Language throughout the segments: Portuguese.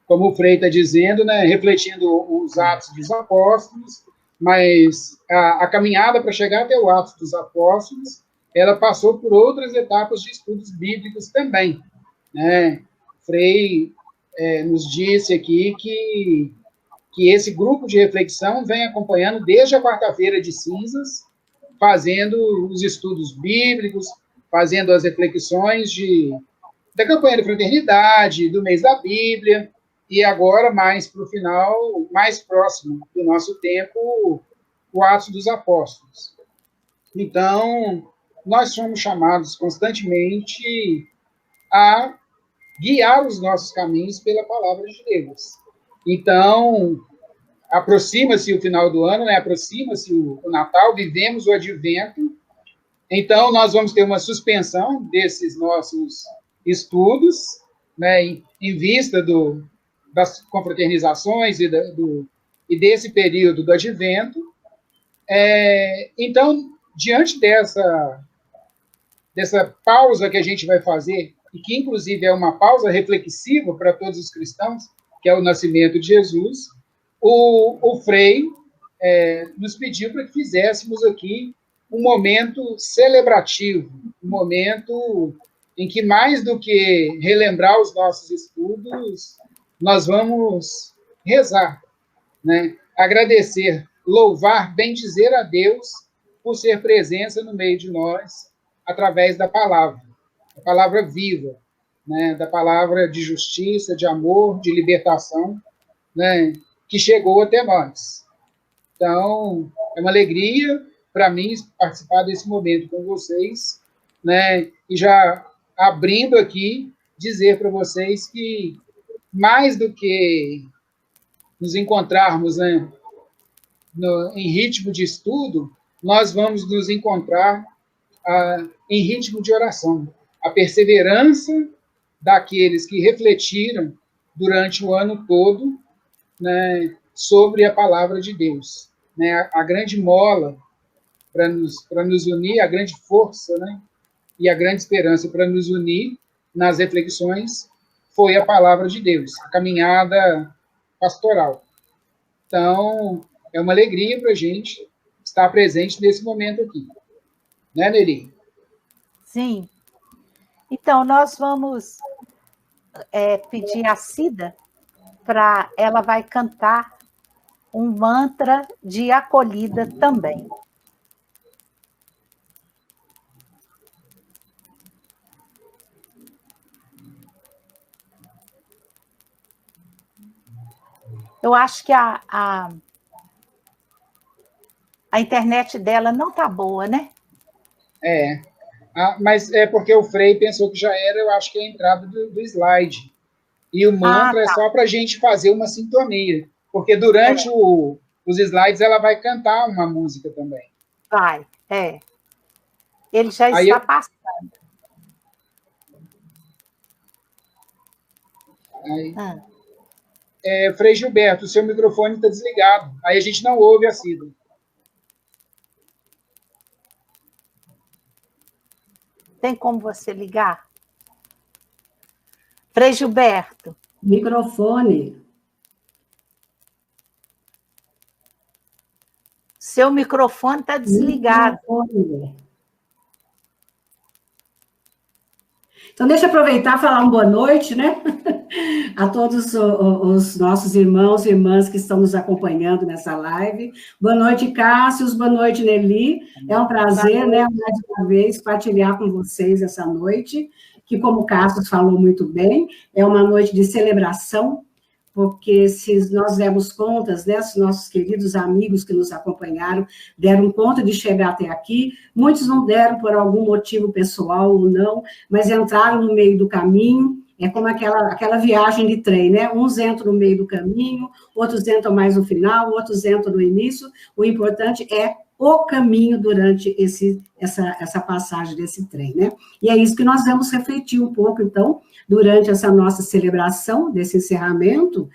como o Frei está dizendo, né, refletindo os Atos dos Apóstolos, mas a caminhada para chegar até o Atos dos Apóstolos, ela passou por outras etapas de estudos bíblicos também, né? Frei nos disse aqui que esse grupo de reflexão vem acompanhando desde a quarta-feira de cinzas, fazendo os estudos bíblicos, fazendo as reflexões da campanha da fraternidade, do mês da Bíblia, e agora, mais para o final, mais próximo do nosso tempo, o Atos dos Apóstolos. Então, nós somos chamados constantemente a guiar os nossos caminhos pela palavra de Deus. Então, aproxima-se o final do ano, né? Aproxima-se o Natal, vivemos o Advento, então nós vamos ter uma suspensão desses nossos estudos, né? Em vista das confraternizações e desse período do Advento. Então, diante dessa pausa que a gente vai fazer, e que, inclusive, é uma pausa reflexiva para todos os cristãos, que é o nascimento de Jesus, o Frei nos pediu para que fizéssemos aqui um momento celebrativo, um momento em que, mais do que relembrar os nossos estudos, nós vamos rezar, né? Agradecer, louvar, bendizer a Deus por ser presença no meio de nós, através da palavra viva, né? Da palavra de justiça, de amor, de libertação, né? Que chegou até nós. Então, é uma alegria para mim participar desse momento com vocês, né? E já abrindo aqui, dizer para vocês que, mais do que nos encontrarmos, né, em ritmo de estudo, nós vamos nos encontrar em ritmo de oração. A perseverança daqueles que refletiram durante o ano todo, né, sobre a palavra de Deus, né? A grande mola para nos unir, a grande força, né, e a grande esperança para nos unir nas reflexões foi a palavra de Deus, a caminhada pastoral. Então, é uma alegria para a gente estar presente nesse momento aqui. Né, Neri? Sim. Então, nós vamos pedir a Cida para ela vai cantar um mantra de acolhida também. Eu acho que a internet dela não está boa, né? Mas é porque o Frei pensou que já era, eu acho que a entrada do slide. E o mantra é só para a gente fazer uma sintonia. Porque durante os slides ela vai cantar uma música também. Vai, Ele já está passando. Frei Gilberto, o seu microfone está desligado. Aí a gente não ouve a Cida. Tem como você ligar? Frei Gilberto. Microfone. Seu microfone está desligado. Então, deixa eu aproveitar e falar uma boa noite, né? A todos os nossos irmãos e irmãs que estão nos acompanhando nessa live. Boa noite, Cássio. Boa noite, Nelly. É um prazer, né, mais uma vez, partilhar com vocês essa noite, que, como o Cássio falou muito bem, é uma noite de celebração, porque se nós demos contas, né, os nossos queridos amigos que nos acompanharam deram conta de chegar até aqui, muitos não deram por algum motivo pessoal ou não, mas entraram no meio do caminho, é como aquela viagem de trem, né? Uns entram no meio do caminho, outros entram mais no final, outros entram no início, o importante é o caminho durante essa passagem desse trem, né? E é isso que nós vamos refletir um pouco, então, durante essa nossa celebração, desse encerramento,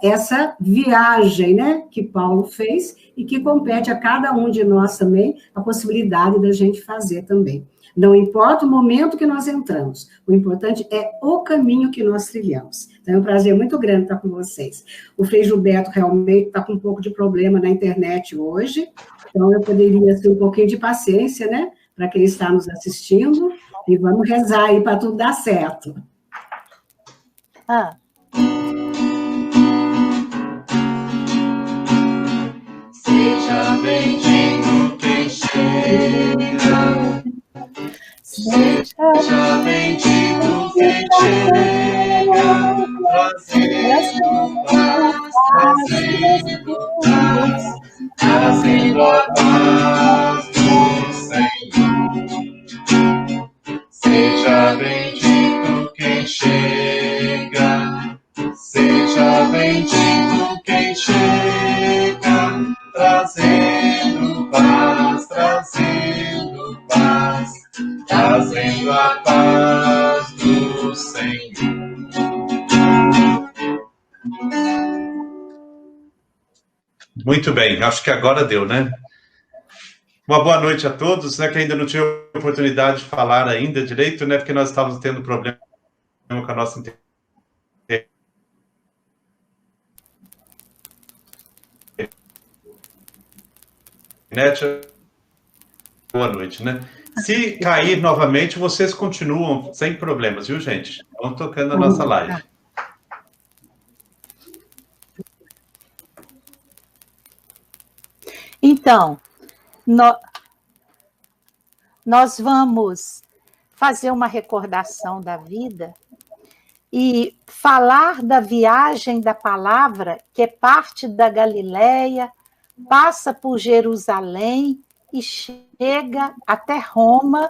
essa viagem, né, que Paulo fez e que compete a cada um de nós também a possibilidade da gente fazer também. Não importa o momento que nós entramos, o importante é o caminho que nós trilhamos. Então, é um prazer muito grande estar com vocês. O Frei Gilberto realmente está com um pouco de problema na internet hoje, então eu poderia ter um pouquinho de paciência, né, para quem está nos assistindo, e vamos rezar aí para tudo dar certo. Seja bendito quem chega. Seja bendito quem chega, trazendo paz, trazendo a paz do Senhor. Seja bendito quem chega, seja bendito quem chega, trazendo paz, trazendo a paz do Senhor. Muito bem, acho que agora deu, né? Uma boa noite a todos, né, que ainda não tive oportunidade de falar ainda direito, né, porque nós estávamos tendo problema com a nossa internet. Boa noite, né? Se cair novamente, vocês continuam sem problemas, viu, gente? Vão tocando a nossa live. Então, nós vamos fazer uma recordação da vida e falar da viagem da palavra, que é parte da Galileia, passa por Jerusalém e chega até Roma,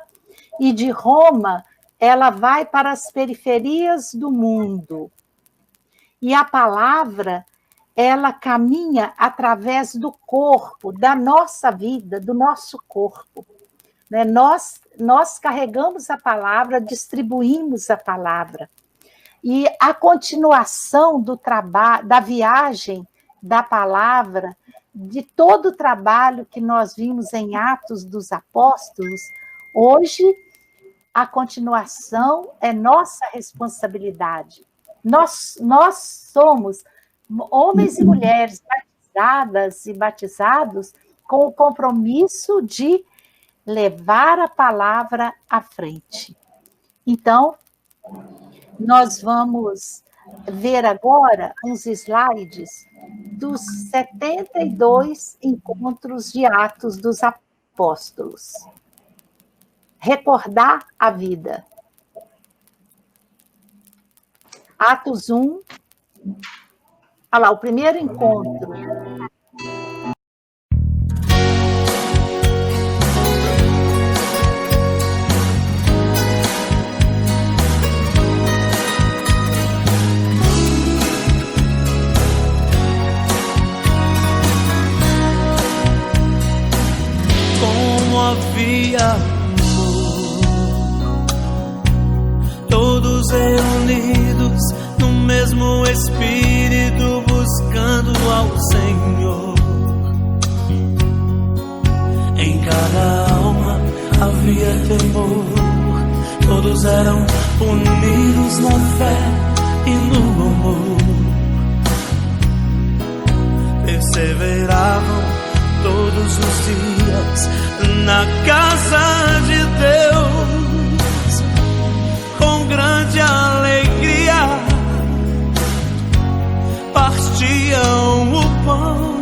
e de Roma ela vai para as periferias do mundo. E a palavra, ela caminha através do corpo, da nossa vida, do nosso corpo. Né? Nós carregamos a palavra, distribuímos a palavra. E a continuação do trabalho, da viagem da palavra, de todo o trabalho que nós vimos em Atos dos Apóstolos, hoje a continuação é nossa responsabilidade. Nós somos homens e mulheres batizadas e batizados com o compromisso de levar a palavra à frente. Então, nós vamos ver agora uns slides dos 72 encontros de Atos dos Apóstolos. Recordar a vida. Atos 1. Olha lá, o primeiro encontro. Como havia amor, todos reunidos no mesmo Espírito, buscando ao Senhor. Em cada alma havia temor, todos eram unidos na fé e no amor. Perseveravam todos os dias na casa de Deus, com grande alegria partiam o pão,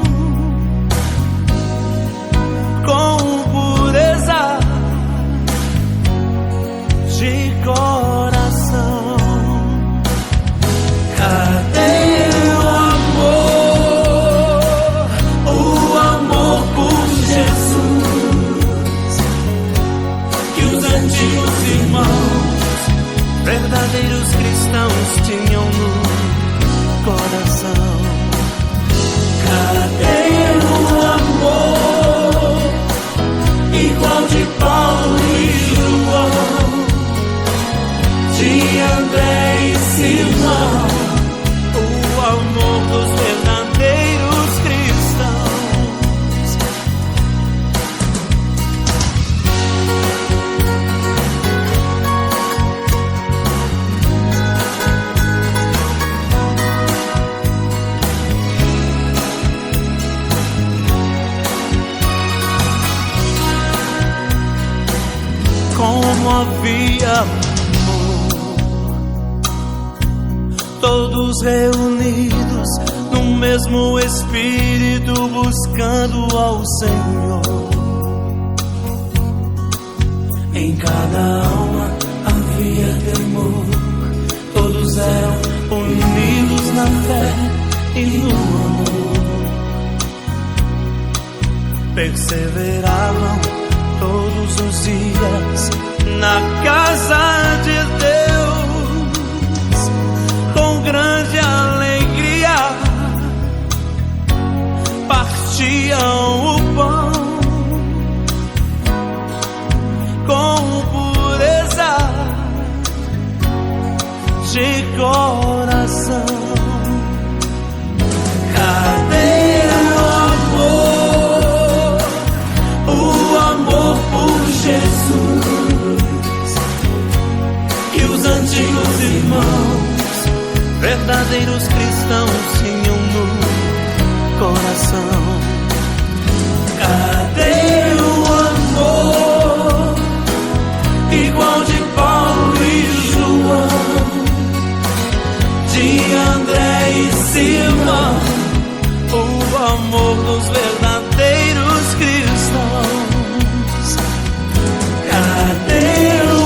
com pureza de coração. Cadê o amor? O amor por Jesus. como havia amor, todos reunidos no mesmo espírito, buscando ao Senhor. Em cada alma havia temor, todos eram unidos na fé e no amor. Perseveravam todos os dias na casa de Deus, com grande alegria partiam o pão, com pureza de coração. Cadê o amor por Jesus, que os antigos irmãos, verdadeiros cristãos, tinham no coração? Cadê o amor igual de Paulo e João, de André e Simão, o amor dos verdadeiros cristãos? Cadê o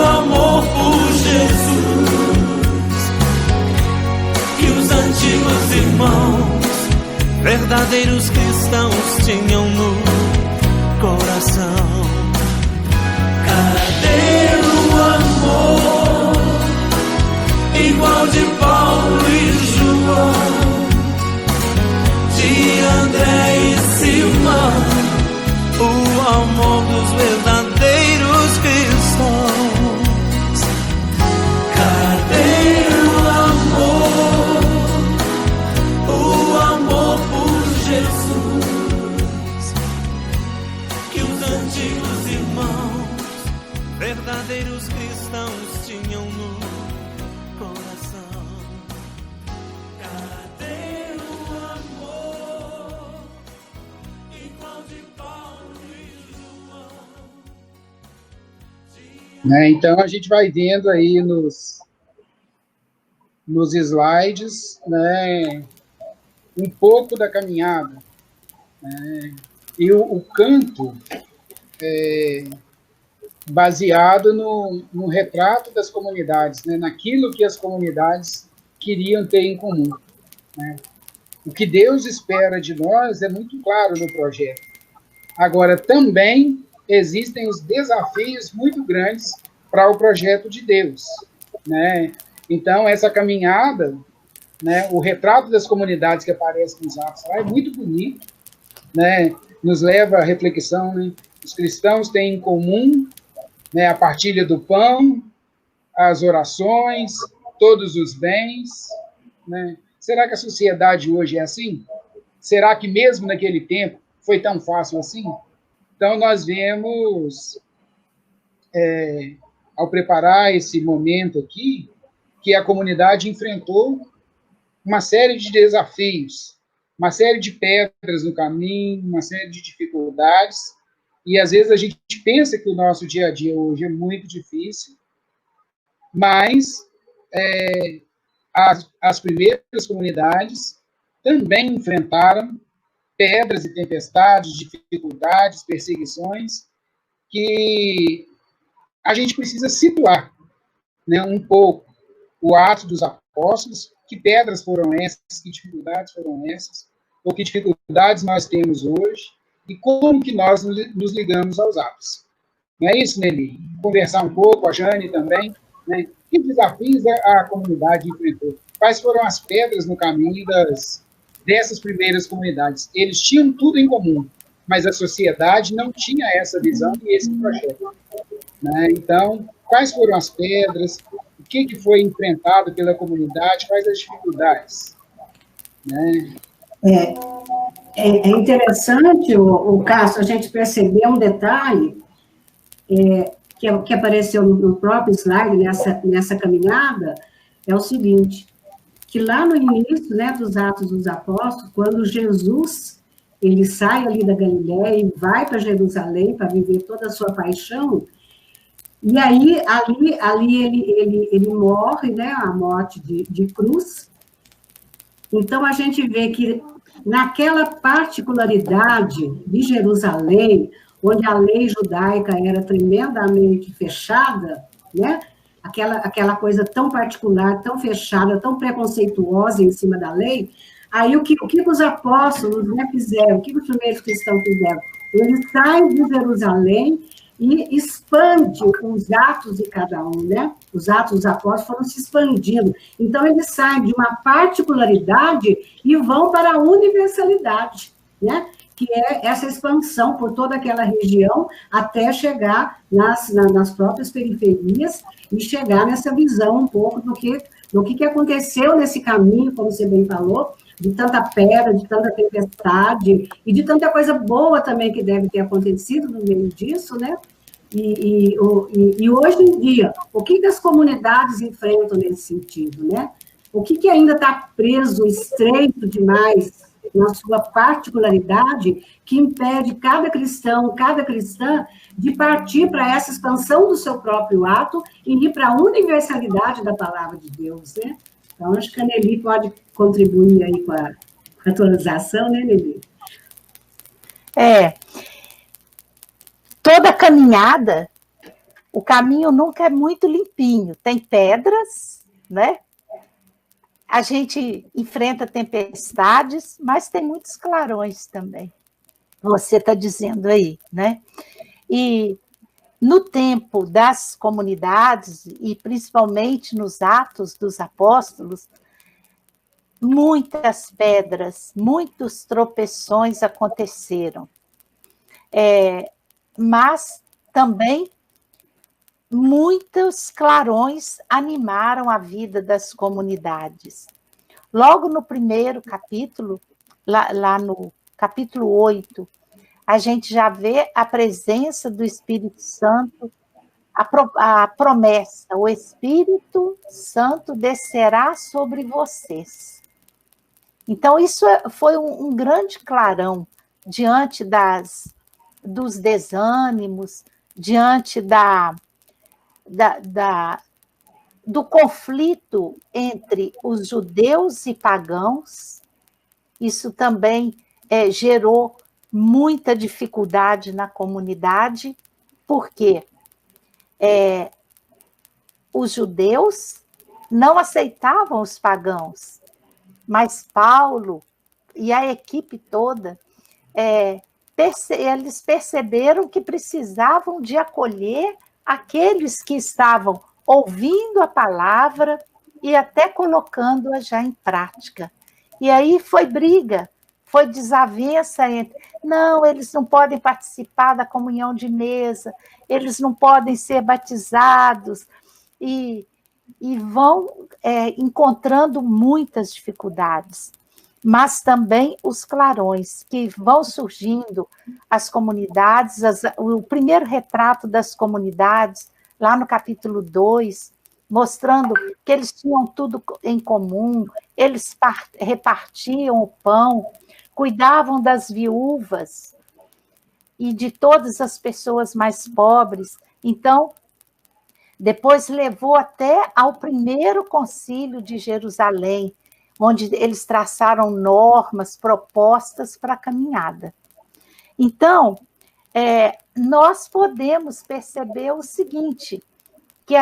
amor por Jesus, que os antigos irmãos, verdadeiros cristãos, tinham no coração? Cadê o amor igual de Paulo e João, de André e Simão, o amor dos verdadeiros cristãos? Cadê o amor por Jesus, que os antigos irmãos, verdadeiros cristãos, tinham no coração? Cadê o amor igual de Paulo e João? Então, a gente vai vendo aí nos slides, né, um pouco da caminhada, né, e o canto baseado no retrato das comunidades, né, naquilo que as comunidades queriam ter em comum, né. O que Deus espera de nós é muito claro no projeto. Agora, também existem os desafios muito grandes para o projeto de Deus, né? Então, essa caminhada, né, o retrato das comunidades que aparece nos Atos lá é muito bonito, né? Nos leva à reflexão, né? Os cristãos têm em comum, né, a partilha do pão, as orações, todos os bens, né? Será que a sociedade hoje é assim? Será que mesmo naquele tempo foi tão fácil assim? Então, nós vemos, ao preparar esse momento aqui, que a comunidade enfrentou uma série de desafios, uma série de pedras no caminho, uma série de dificuldades, e às vezes a gente pensa que o nosso dia a dia hoje é muito difícil, mas as primeiras comunidades também enfrentaram pedras e tempestades, dificuldades, perseguições, que a gente precisa situar, né, um pouco o ato dos apóstolos, que pedras foram essas, que dificuldades foram essas, ou que dificuldades nós temos hoje, e como que nós nos ligamos aos atos. Não é isso, Nelly? Conversar um pouco, a Jane também, né? Que desafios a comunidade enfrentou? Quais foram as pedras no caminho dessas primeiras comunidades? Eles tinham tudo em comum, mas a sociedade não tinha essa visão e esse projeto, né? Então, quais foram as pedras? O que foi enfrentado pela comunidade? Quais as dificuldades? Né? É interessante, o Cássio, a gente perceber um detalhe que apareceu no próprio slide, nessa caminhada, é o seguinte, que lá no início, né, dos Atos dos Apóstolos, quando Jesus ele sai ali da Galiléia e vai para Jerusalém para viver toda a sua paixão, e aí ali ele morre, né, a morte de cruz. Então, a gente vê que naquela particularidade de Jerusalém, onde a lei judaica era tremendamente fechada, né? Aquela coisa tão particular, tão fechada, tão preconceituosa em cima da lei, aí o que os apóstolos, né, fizeram, o que os primeiros cristãos fizeram? Eles saem de Jerusalém e expande os atos de cada um, né? Os atos dos apóstolos foram se expandindo. Então, eles saem de uma particularidade e vão para a universalidade, né? Que é essa expansão por toda aquela região até chegar nas próprias periferias e chegar nessa visão um pouco do que aconteceu nesse caminho, como você bem falou, de tanta pedra, de tanta tempestade e de tanta coisa boa também que deve ter acontecido no meio disso, né? E hoje em dia, o que as comunidades enfrentam nesse sentido, né? O que ainda está preso, estreito demais na sua particularidade, que impede cada cristão, cada cristã, de partir para essa expansão do seu próprio ato e ir para a universalidade da palavra de Deus, né? Então, acho que a Nelly pode contribuir aí com a atualização, né, Nelly? Toda caminhada, o caminho nunca é muito limpinho. Tem pedras, né? A gente enfrenta tempestades, mas tem muitos clarões também. Você está dizendo aí, né? E no tempo das comunidades, e principalmente nos Atos dos Apóstolos, muitas pedras, muitos tropeções aconteceram. Mas também muitos clarões animaram a vida das comunidades. Logo no primeiro capítulo, lá no capítulo 8, a gente já vê a presença do Espírito Santo, a promessa: o Espírito Santo descerá sobre vocês. Então, isso foi um grande clarão diante dos desânimos, diante do conflito entre os judeus e pagãos. Isso também gerou muita dificuldade na comunidade, porque os judeus não aceitavam os pagãos, mas Paulo e a equipe toda, eles perceberam que precisavam de acolher aqueles que estavam ouvindo a palavra e até colocando-a já em prática. E aí foi briga, foi desavença entre... Não, eles não podem participar da comunhão de mesa, eles não podem ser batizados, e vão encontrando muitas dificuldades. Mas também os clarões, que vão surgindo, as comunidades, o primeiro retrato das comunidades, lá no capítulo 2, mostrando que eles tinham tudo em comum, eles repartiam o pão, cuidavam das viúvas e de todas as pessoas mais pobres. Então, depois levou até ao primeiro concílio de Jerusalém, onde eles traçaram normas, propostas para a caminhada. Então, nós podemos perceber o seguinte, que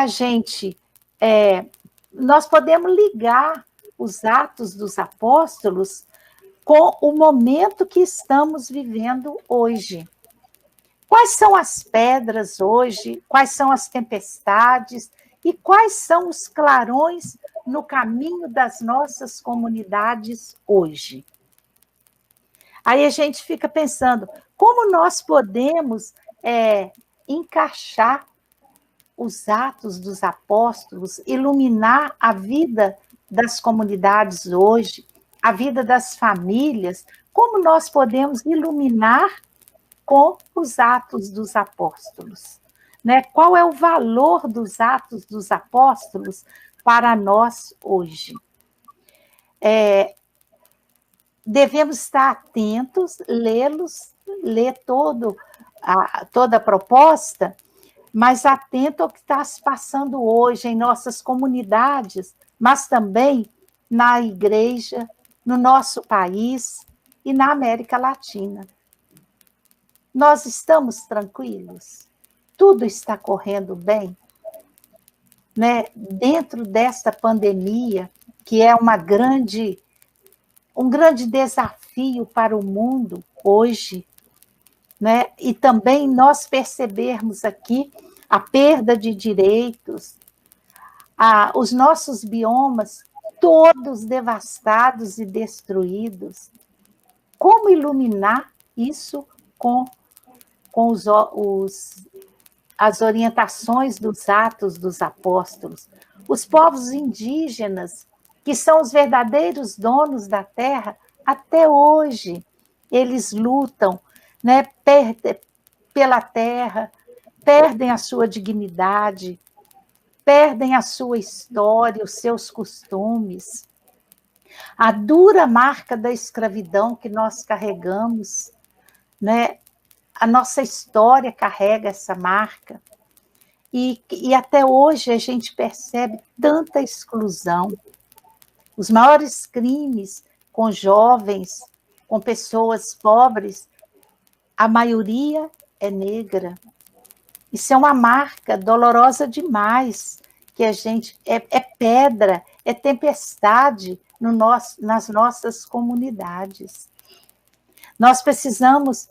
nós podemos ligar os Atos dos Apóstolos com o momento que estamos vivendo hoje. Quais são as pedras hoje? Quais são as tempestades? E quais são os clarões no caminho das nossas comunidades hoje? Aí a gente fica pensando, como nós podemos encaixar os Atos dos Apóstolos, iluminar a vida das comunidades hoje, a vida das famílias, como nós podemos iluminar com os Atos dos Apóstolos, né? Qual é o valor dos Atos dos Apóstolos para nós hoje? devemos estar atentos, ler toda a proposta, mas atento ao que está se passando hoje em nossas comunidades, mas também na igreja, no nosso país e na América Latina. Nós estamos tranquilos? Tudo está correndo bem? Né? Dentro desta pandemia, que é um grande desafio para o mundo hoje, né? E também nós percebermos aqui a perda de direitos, os nossos biomas todos devastados e destruídos. Como iluminar isso com as orientações dos Atos dos Apóstolos? Os povos indígenas, que são os verdadeiros donos da terra, até hoje eles lutam, né, pela terra, perdem a sua dignidade, perdem a sua história, os seus costumes. A dura marca da escravidão que nós carregamos, né? A nossa história carrega essa marca. E até hoje a gente percebe tanta exclusão. Os maiores crimes com jovens, com pessoas pobres, a maioria é negra. Isso é uma marca dolorosa demais, que a gente é pedra, é tempestade nas nossas comunidades. Nós precisamos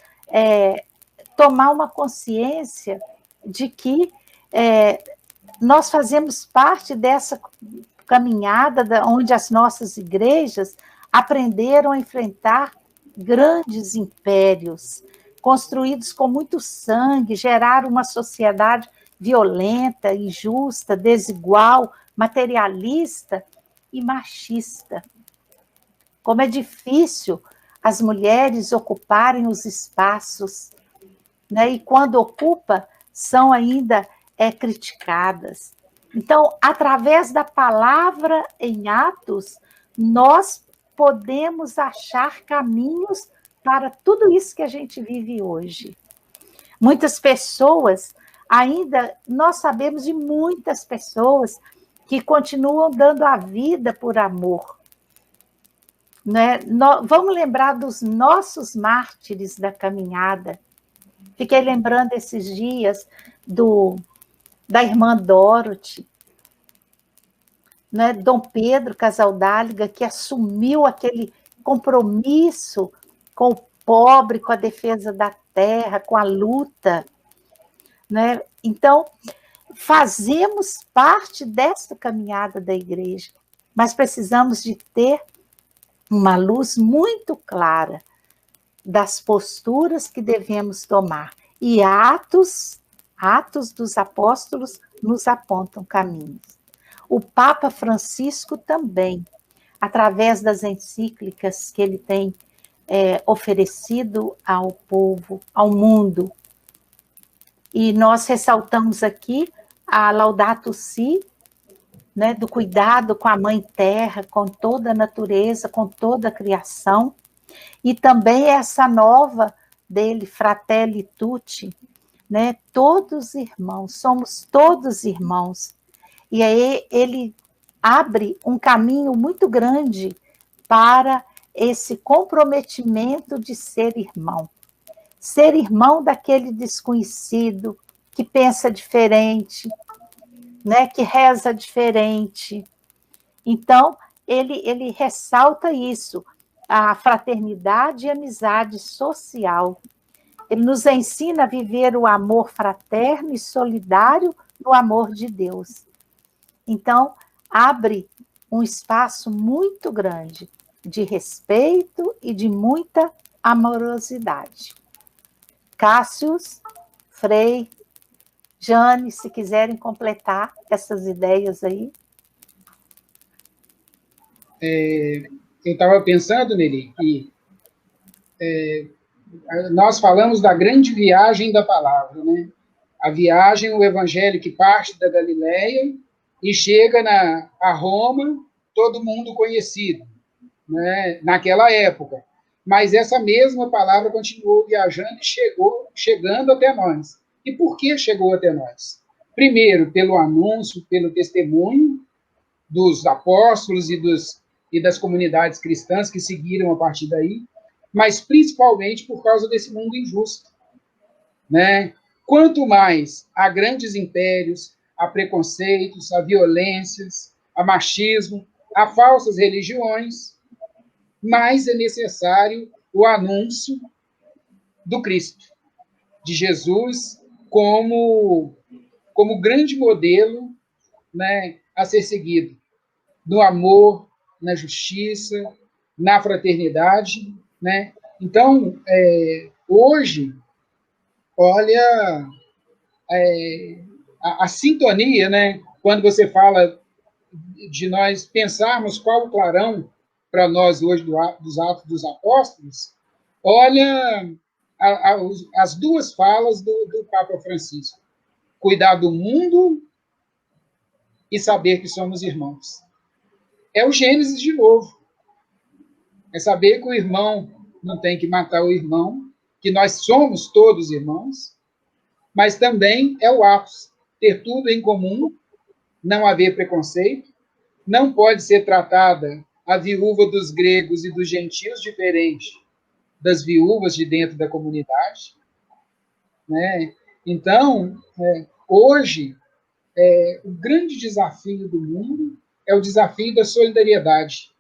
tomar uma consciência de que nós fazemos parte dessa caminhada onde as nossas igrejas aprenderam a enfrentar grandes impérios, construídos com muito sangue, geraram uma sociedade violenta, injusta, desigual, materialista e machista. Como é difícil as mulheres ocuparem os espaços, né? E quando ocupa, são ainda criticadas. Então, através da palavra em Atos, nós podemos achar caminhos para tudo isso que a gente vive hoje. Muitas pessoas, nós sabemos de muitas pessoas que continuam dando a vida por amor. Né? Vamos lembrar dos nossos mártires da caminhada. Fiquei lembrando esses dias da irmã Dorothy, né? Dom Pedro Casaldáliga, que assumiu aquele compromisso com o pobre, com a defesa da terra, com a luta. Né? Então, fazemos parte desta caminhada da igreja, mas precisamos de ter uma luz muito clara das posturas que devemos tomar. E Atos dos Apóstolos nos apontam caminhos. O Papa Francisco também, através das encíclicas que ele tem oferecido ao povo, ao mundo. E nós ressaltamos aqui a Laudato Si, né, do cuidado com a Mãe Terra, com toda a natureza, com toda a criação, e também essa nova dele, Fratelli Tutti, né, todos irmãos, somos todos irmãos. E aí ele abre um caminho muito grande para esse comprometimento de ser irmão. Ser irmão daquele desconhecido, que pensa diferente, né, que reza diferente. Então, ele ressalta isso, a fraternidade e amizade social. Ele nos ensina a viver o amor fraterno e solidário no amor de Deus. Então, abre um espaço muito grande de respeito e de muita amorosidade. Cássius, Frei, Jane, se quiserem completar essas ideias aí. Eu estava pensando, Nelly, que nós falamos da grande viagem da palavra, né? A viagem, o evangelho que parte da Galileia e chega a Roma, todo mundo conhecido. né, naquela época. Mas essa mesma palavra continuou viajando e chegando até nós. E por que chegou até nós? Primeiro, pelo anúncio, pelo testemunho dos apóstolos e das comunidades cristãs que seguiram a partir daí, mas principalmente por causa desse mundo injusto, né? Quanto mais há grandes impérios, há preconceitos, há violências, há machismo, há falsas religiões, mais é necessário o anúncio do Cristo, de Jesus, como grande modelo, né, a ser seguido, no amor, na justiça, na fraternidade, né? Então, hoje, olha, a sintonia, né? Quando você fala de nós pensarmos qual o clarão para nós hoje dos Atos dos Apóstolos, olha as duas falas do Papa Francisco: cuidar do mundo e saber que somos irmãos. É o Gênesis de novo. É saber que o irmão não tem que matar o irmão, que nós somos todos irmãos, mas também é o Atos, ter tudo em comum, não haver preconceito, não pode ser tratada a viúva dos gregos e dos gentios diferente das viúvas de dentro da comunidade, né? Então, hoje, o grande desafio do mundo é o desafio da solidariedade,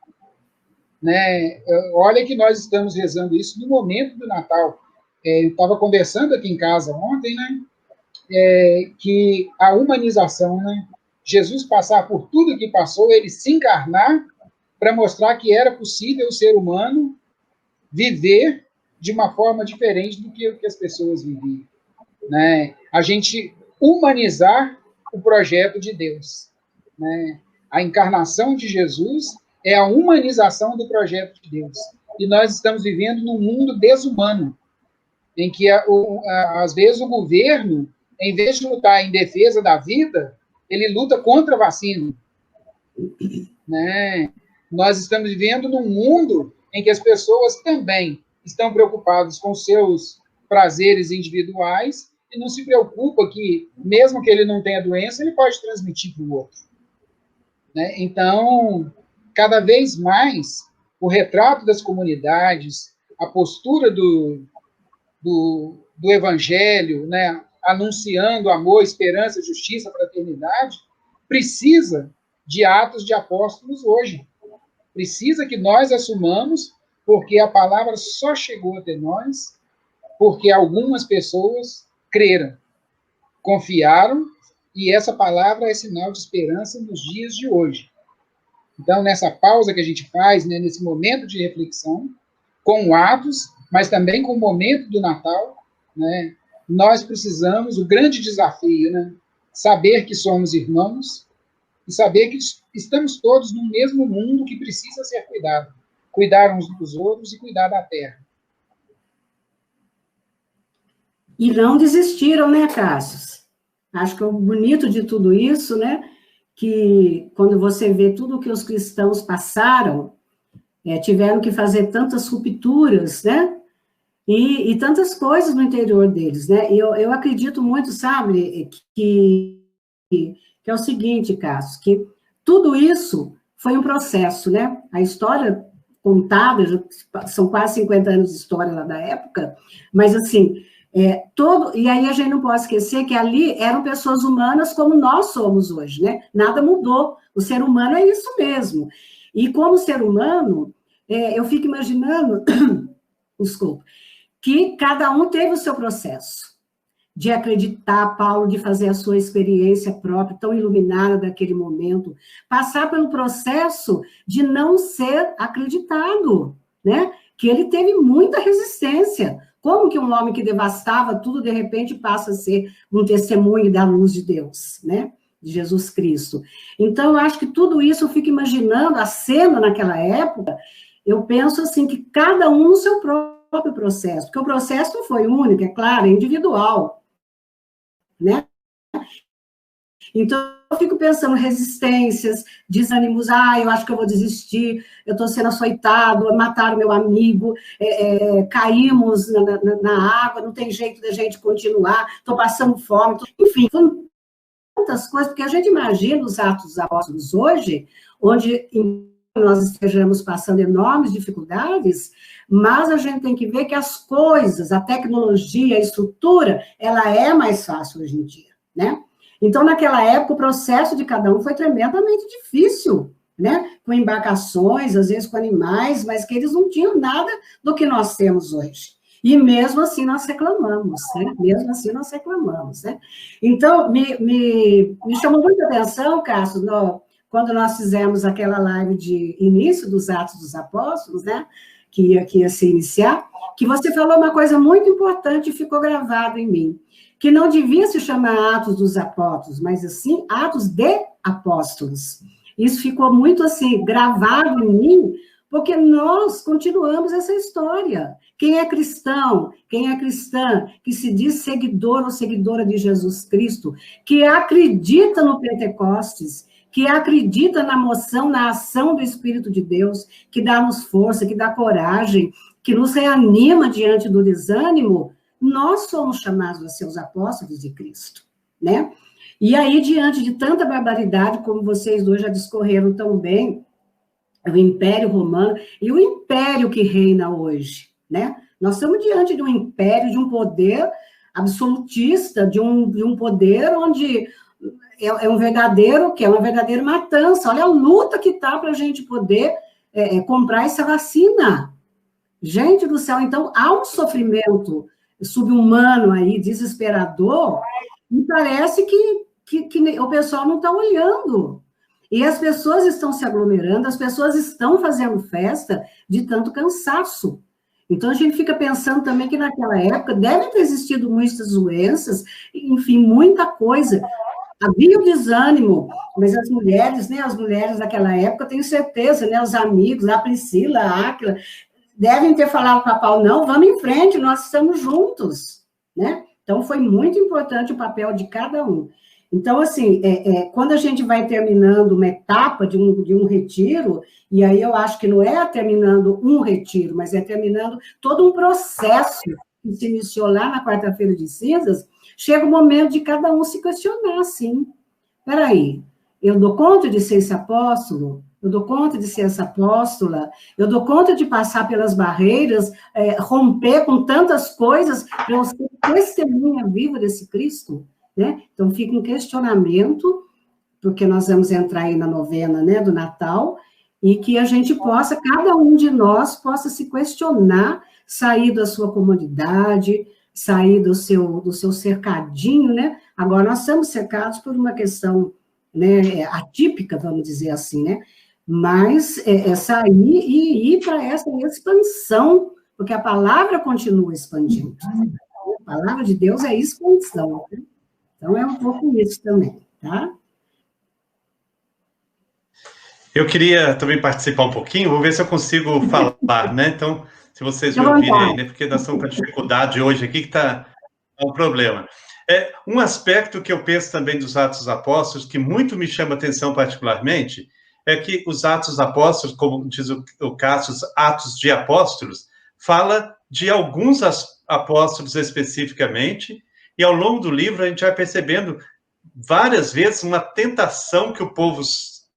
né? Olha que nós estamos rezando isso no momento do Natal. Eu estava conversando aqui em casa ontem, né? Que a humanização, né? Jesus passar por tudo que passou, ele se encarnar para mostrar que era possível o ser humano viver de uma forma diferente do que as pessoas viviam, né? A gente humanizar o projeto de Deus, né? A encarnação de Jesus é a humanização do projeto de Deus. E nós estamos vivendo num mundo desumano, em que, às vezes, o governo, em vez de lutar em defesa da vida, ele luta contra a vacina, né? Nós estamos vivendo num mundo em que as pessoas também estão preocupadas com seus prazeres individuais e não se preocupa que, mesmo que ele não tenha doença, ele pode transmitir para o outro, né? Então, cada vez mais, o retrato das comunidades, a postura do evangelho, né, anunciando amor, esperança, justiça, fraternidade, precisa de atos de apóstolos hoje. Precisa que nós assumamos, porque a palavra só chegou até nós porque algumas pessoas creram, confiaram, e essa palavra é sinal de esperança nos dias de hoje. Então, nessa pausa que a gente faz, né, nesse momento de reflexão, com Atos, mas também com o momento do Natal, né, nós precisamos, o grande desafio, né, saber que somos irmãos e saber que estamos todos no mesmo mundo que precisa ser cuidado. Cuidar uns dos outros e cuidar da terra. E não desistiram, né, Cássio? Acho que o bonito de tudo isso, né, que quando você vê tudo que os cristãos passaram, tiveram que fazer tantas rupturas, né, e tantas coisas no interior deles, né, eu acredito muito, sabe, que é o seguinte, Cássio, que tudo isso foi um processo, né, a história contada, são quase 50 anos de história lá da época, mas assim, e aí a gente não pode esquecer que ali eram pessoas humanas como nós somos hoje, né? Nada mudou, o ser humano é isso mesmo. E como ser humano, eu fico imaginando, desculpa, que cada um teve o seu processo de acreditar, Paulo, de fazer a sua experiência própria, tão iluminada daquele momento, passar pelo processo de não ser acreditado, né? Que ele teve muita resistência. Como que um homem que devastava tudo, de repente, passa a ser um testemunho da luz de Deus, né? De Jesus Cristo. Então, eu acho que tudo isso, eu fico imaginando a cena naquela época, eu penso assim, que cada um no seu próprio processo, porque o processo não foi único, é claro, é individual, né? Então, eu fico pensando resistências, desânimos, eu acho que eu vou desistir, eu estou sendo açoitado, mataram meu amigo, caímos na água, não tem jeito da gente continuar, estou passando fome, enfim, tantas coisas, porque a gente imagina os Atos dos Apóstolos hoje, onde nós estejamos passando enormes dificuldades, mas a gente tem que ver que as coisas, a tecnologia, a estrutura, ela é mais fácil hoje em dia, né? Então, naquela época, o processo de cada um foi tremendamente difícil, né? Com embarcações, às vezes com animais, mas que eles não tinham nada do que nós temos hoje. E mesmo assim nós reclamamos, né? Mesmo assim nós reclamamos, né? Então, me chamou muita atenção, Cássio, quando nós fizemos aquela live de início dos Atos dos Apóstolos, né? Que ia se iniciar, que você falou uma coisa muito importante e ficou gravado em mim, que não devia se chamar Atos dos Apóstolos, mas assim, Atos de Apóstolos. Isso ficou muito assim, gravado em mim, porque nós continuamos essa história. Quem é cristão, quem é cristã, que se diz seguidor ou seguidora de Jesus Cristo, que acredita no Pentecostes, que acredita na moção, na ação do Espírito de Deus, que dá-nos força, que dá coragem, que nos reanima diante do desânimo, nós somos chamados a ser os apóstolos de Cristo, né? E aí, diante de tanta barbaridade, como vocês dois já discorreram tão bem, o Império Romano e o império que reina hoje, né? Nós estamos diante de um império, de um poder absolutista, de um poder onde é uma verdadeira matança. Olha a luta que está para a gente poder comprar essa vacina. Gente do céu, então, há um sofrimento subhumano aí, desesperador, e parece que o pessoal não está olhando. E as pessoas estão se aglomerando, as pessoas estão fazendo festa de tanto cansaço. Então, a gente fica pensando também que naquela época devem ter existido muitas doenças, enfim, muita coisa. Havia o desânimo, mas as mulheres, né, daquela época, eu tenho certeza, né, os amigos, a Priscila, a Áquila, devem ter falado para Paulo, não, vamos em frente, nós estamos juntos, né? Então, foi muito importante o papel de cada um. Então, assim, quando a gente vai terminando uma etapa de um retiro, e aí eu acho que não é terminando um retiro, mas é terminando todo um processo que se iniciou lá na quarta-feira de cinzas, chega o momento de cada um se questionar, assim, peraí, eu dou conta de ser esse apóstolo? Eu dou conta de ser essa apóstola? Eu dou conta de passar pelas barreiras, romper com tantas coisas para eu ser testemunha viva desse Cristo? Né? Então, fica um questionamento, porque nós vamos entrar aí na novena, né, do Natal, e que a gente possa, cada um de nós, possa se questionar, sair da sua comodidade, sair do seu cercadinho, né? Agora, nós estamos cercados por uma questão, né, atípica, vamos dizer assim, né? Mas sair e ir para essa expansão, porque a palavra continua expandindo. A palavra de Deus é expansão, né? Então, é um pouco isso também, tá? Eu queria também participar um pouquinho, vou ver se eu consigo falar, né? Então, se vocês me ouvirem aí, né? Porque nós estamos com a dificuldade hoje aqui, que está um problema. Um aspecto que eu penso também dos Atos dos Apóstolos, que muito me chama atenção particularmente, é que os Atos dos Apóstolos, como diz o Cássio, os Atos de Apóstolos, fala de alguns apóstolos especificamente, e ao longo do livro a gente vai percebendo várias vezes uma tentação que o povo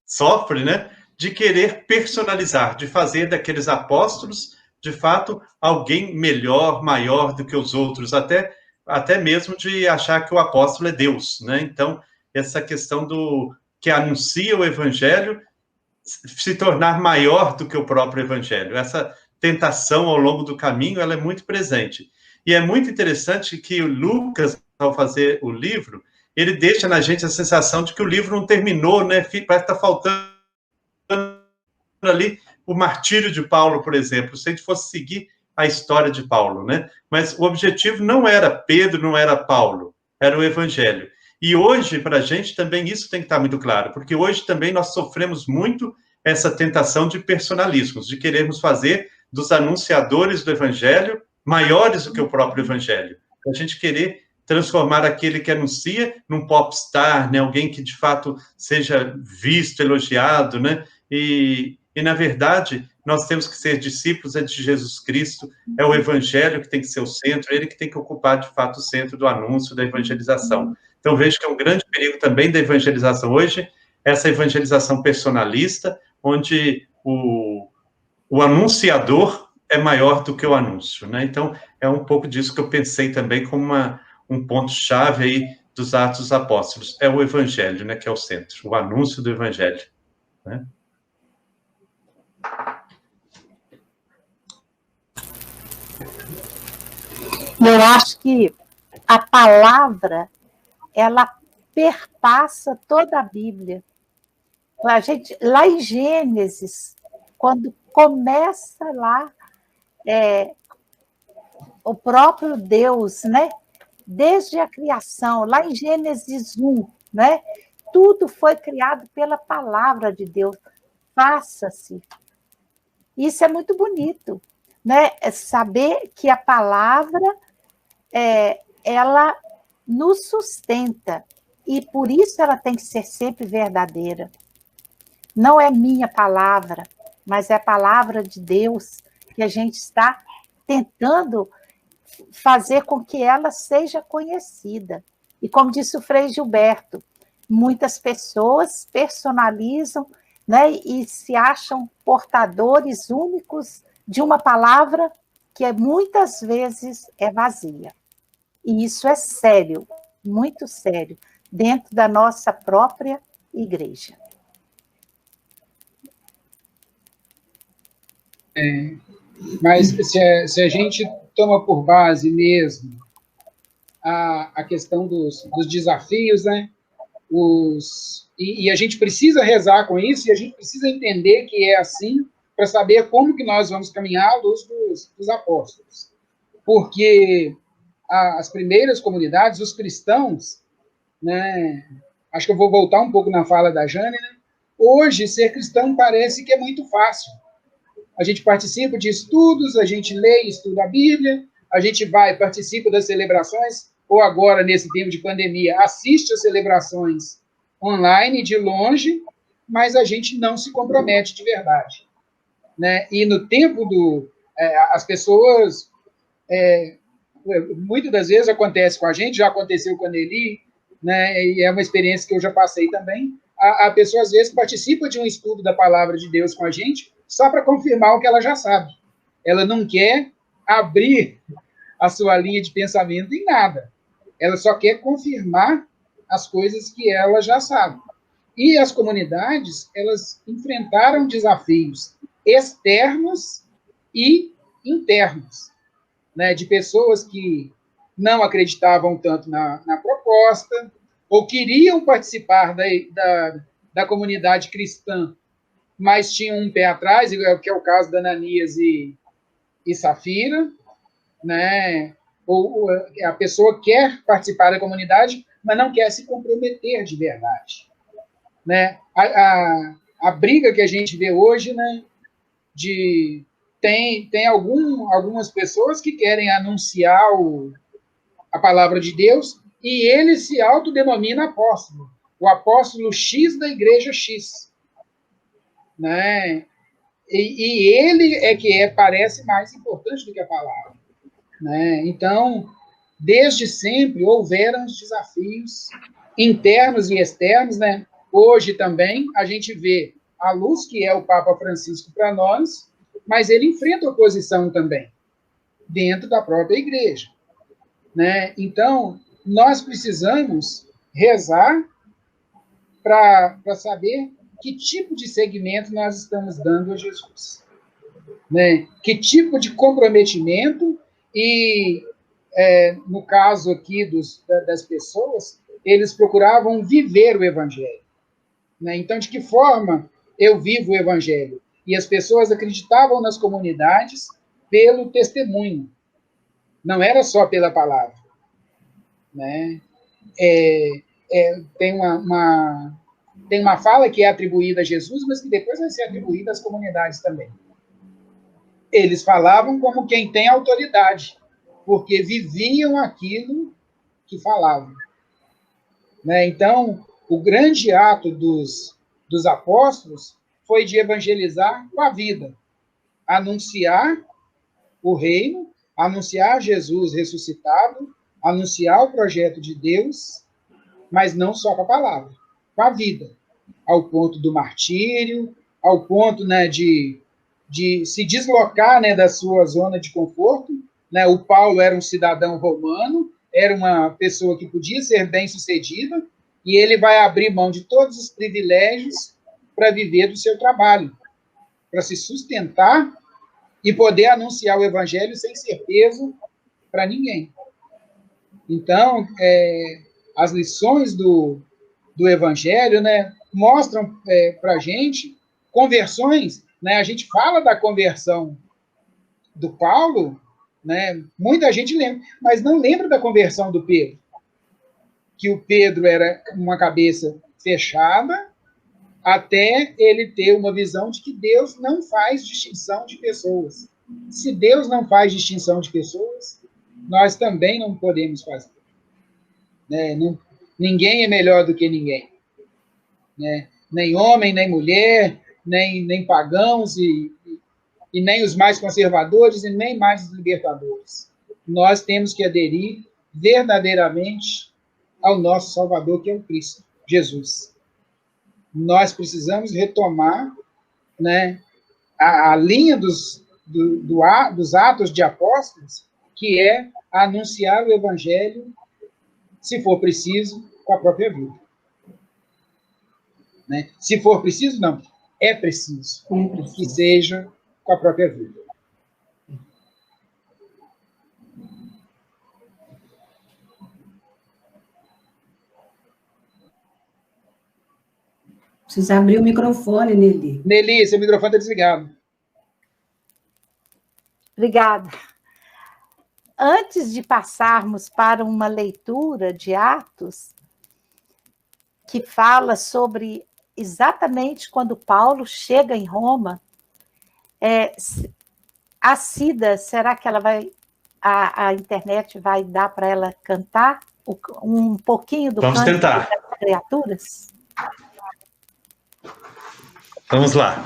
sofre, né, de querer personalizar, de fazer daqueles apóstolos, de fato, alguém melhor, maior do que os outros, até mesmo de achar que o apóstolo é Deus, né? Então, essa questão do que anuncia o evangelho se tornar maior do que o próprio evangelho. Essa tentação ao longo do caminho, ela é muito presente. E é muito interessante que o Lucas, ao fazer o livro, ele deixa na gente a sensação de que o livro não terminou, né? Parece que está faltando ali o martírio de Paulo, por exemplo, se a gente fosse seguir a história de Paulo, né? Mas o objetivo não era Pedro, não era Paulo, era o evangelho. E hoje, para a gente, também isso tem que estar muito claro, porque hoje também nós sofremos muito essa tentação de personalismos, de querermos fazer dos anunciadores do evangelho maiores do que o próprio evangelho. A gente querer transformar aquele que anuncia num popstar, né? Alguém que, de fato, seja visto, elogiado, né? E na verdade, nós temos que ser discípulos de Jesus Cristo, é o Evangelho que tem que ser o centro, ele que tem que ocupar, de fato, o centro do anúncio da evangelização. Então, vejo que é um grande perigo também da evangelização hoje, essa evangelização personalista, onde o anunciador é maior do que o anúncio, né? Então, é um pouco disso que eu pensei também como um ponto-chave aí dos Atos dos Apóstolos. É o Evangelho, né, que é o centro, o anúncio do Evangelho, né? Eu acho que a palavra, ela perpassa toda a Bíblia. Lá em Gênesis, quando começa lá o próprio Deus, né? Desde a criação, lá em Gênesis 1, né? Tudo foi criado pela palavra de Deus. Faça-se. Isso é muito bonito, né? É saber que a palavra ela nos sustenta e por isso ela tem que ser sempre verdadeira. Não é minha palavra, mas é a palavra de Deus que a gente está tentando fazer com que ela seja conhecida. E como disse o Frei Gilberto, muitas pessoas personalizam, né, e se acham portadores únicos de uma palavra que muitas vezes é vazia. E isso é sério, muito sério, dentro da nossa própria igreja. Mas se a gente toma por base mesmo a questão dos desafios, né? E a gente precisa rezar com isso, e a gente precisa entender que é assim, para saber como que nós vamos caminhar à luz dos apóstolos. Porque as primeiras comunidades, os cristãos, né? Acho que eu vou voltar um pouco na fala da Jane, né? Hoje, ser cristão parece que é muito fácil. A gente participa de estudos, a gente lê e estuda a Bíblia, a gente participa das celebrações, ou agora, nesse tempo de pandemia, assiste às celebrações online, de longe, mas a gente não se compromete de verdade, né? E no tempo as pessoas, muitas das vezes acontece com a gente, já aconteceu com a Nelly, né? E é uma experiência que eu já passei também, a pessoa, às vezes, participa de um estudo da palavra de Deus com a gente, só para confirmar o que ela já sabe. Ela não quer abrir a sua linha de pensamento em nada. Ela só quer confirmar as coisas que ela já sabe. E as comunidades, elas enfrentaram desafios externos e internos, né, de pessoas que não acreditavam tanto na proposta, ou queriam participar da comunidade cristã, mas tinham um pé atrás, que é o caso da Ananias e Safira, né? Ou a pessoa quer participar da comunidade, mas não quer se comprometer de verdade, né? A briga que a gente vê hoje, né? Tem algumas pessoas que querem anunciar a palavra de Deus e ele se autodenomina apóstolo, o apóstolo X da igreja X, né? E ele é que parece mais importante do que a palavra, né? Então, desde sempre houveram os desafios internos e externos, né? Hoje também a gente vê a luz que é o Papa Francisco para nós, mas ele enfrenta oposição também dentro da própria igreja, né? Então, nós precisamos rezar para saber que tipo de segmento nós estamos dando a Jesus, né? Que tipo de comprometimento e, no caso aqui das pessoas, eles procuravam viver o Evangelho, né? Então, de que forma eu vivo o Evangelho? E as pessoas acreditavam nas comunidades pelo testemunho, não era só pela palavra, né? Tem uma fala que é atribuída a Jesus, mas que depois vai ser atribuída às comunidades também. Eles falavam como quem tem autoridade, porque viviam aquilo que falavam. Né? Então, o grande ato dos apóstolos foi de evangelizar com a vida, anunciar o reino, anunciar Jesus ressuscitado, anunciar o projeto de Deus, mas não só com a palavra, com a vida, ao ponto do martírio, ao ponto, né, de se deslocar, né, da sua zona de conforto. Né? O Paulo era um cidadão romano, era uma pessoa que podia ser bem-sucedida, e ele vai abrir mão de todos os privilégios para viver do seu trabalho, para se sustentar e poder anunciar o evangelho sem ser peso para ninguém. Então, as lições do evangelho, né, mostram para a gente conversões, né, a gente fala da conversão do Paulo, né, muita gente lembra, mas não lembra da conversão do Pedro, que o Pedro era uma cabeça fechada, até ele ter uma visão de que Deus não faz distinção de pessoas. Se Deus não faz distinção de pessoas, nós também não podemos fazer. Né? Ninguém é melhor do que ninguém. Né? Nem homem, nem mulher, nem pagãos, e nem os mais conservadores, e nem mais os libertadores. Nós temos que aderir verdadeiramente ao nosso Salvador, que é o Cristo, Jesus. Nós precisamos retomar, né, a linha dos atos de apóstolos, que é anunciar o evangelho, se for preciso, com a própria vida. Né? Se for preciso, não. É preciso que seja com a própria vida. Precisa abrir o microfone, Nelly. Nelly, seu microfone está desligado. Obrigada. Antes de passarmos para uma leitura de Atos, que fala sobre exatamente quando Paulo chega em Roma, a Cida, será que ela vai, a internet vai dar para ela cantar um pouquinho do Vamos Cântico tentar. das Criaturas? Vamos lá.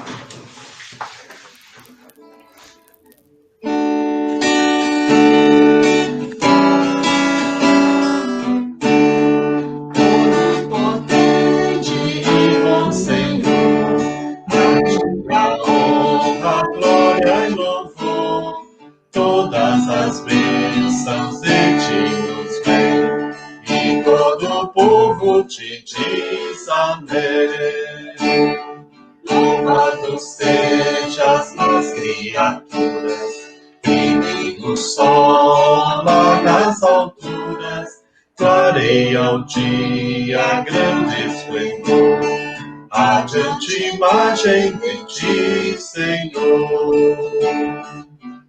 Onipotente e bom Senhor, a honra, glória e louvor, todas as bênçãos de ti nos vem, e todo o povo te diz amém. Louvado sejas nas criaturas, e no sol lá nas alturas, clareia o dia grande esplendor. Adiante imagem de ti, Senhor.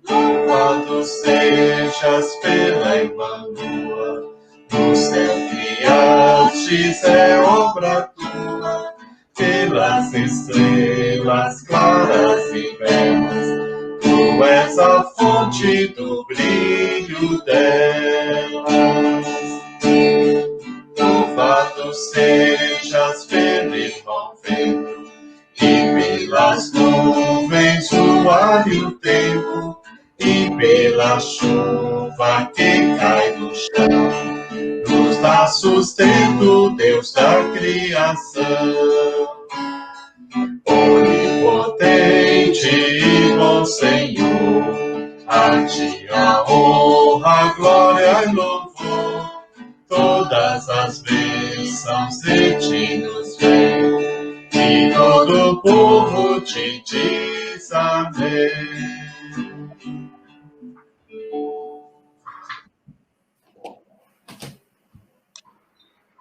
Louvado sejas pela Emmanuel, no céu criastes é obra tua, pelas estrelas claras e belas, tu és a fonte do brilho delas. Louvado sejas pelo irmão vento, e pelas nuvens o ar e o tempo, e pela chuva que cai do chão, nos dá sustento, Deus da criação. Onipotente e bom Senhor, a ti a honra, a glória e louvor, todas as bênçãos de ti nos vem, e todo o povo te diz amém.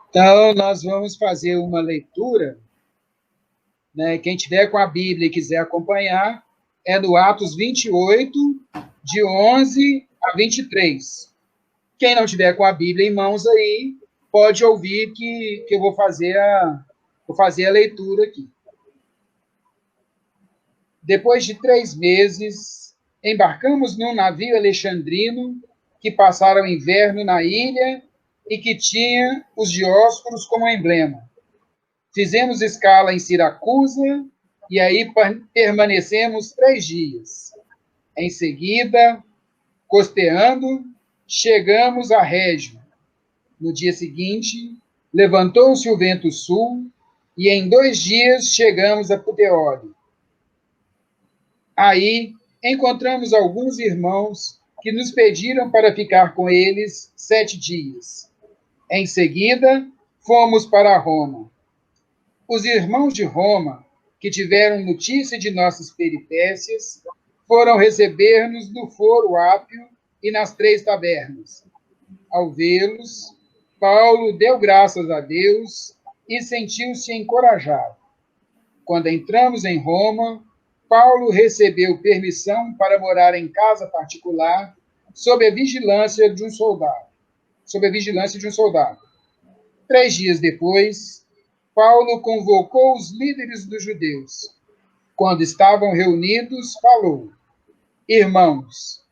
Então, nós vamos fazer uma leitura, né? Quem tiver com a Bíblia e quiser acompanhar, é do Atos 28, de 11 a 23. Quem não tiver com a Bíblia em mãos aí, pode ouvir que eu vou fazer a leitura aqui. Depois de 3 meses, embarcamos num navio alexandrino que passaram o inverno na ilha e que tinha os Dióscuros como emblema. Fizemos escala em Siracusa e aí permanecemos 3 dias. Em seguida, costeando, chegamos a Régio. No dia seguinte, levantou-se o vento sul e em 2 dias chegamos a Puteoli. Aí encontramos alguns irmãos que nos pediram para ficar com eles 7 dias. Em seguida, fomos para Roma. Os irmãos de Roma, que tiveram notícia de nossas peripécias, foram receber-nos no Foro Ápio e nas 3 tabernas. Ao vê-los, Paulo deu graças a Deus e sentiu-se encorajado. Quando entramos em Roma, Paulo recebeu permissão para morar em casa particular sob a vigilância de um soldado. 3 dias depois, Paulo convocou os líderes dos judeus. Quando estavam reunidos, falou: Irmãos,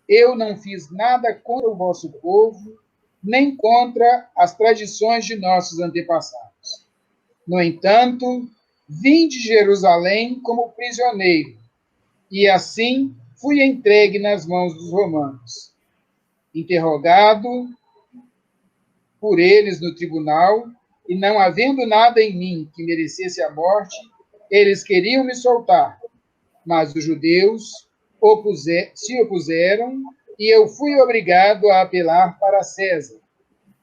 eu não fiz nada contra o vosso povo, nem contra as tradições de nossos antepassados. No entanto, vim de Jerusalém como prisioneiro, e assim fui entregue nas mãos dos romanos. Interrogado por eles no tribunal, e não havendo nada em mim que merecesse a morte, eles queriam me soltar, mas os judeus se opuseram, e eu fui obrigado a apelar para César,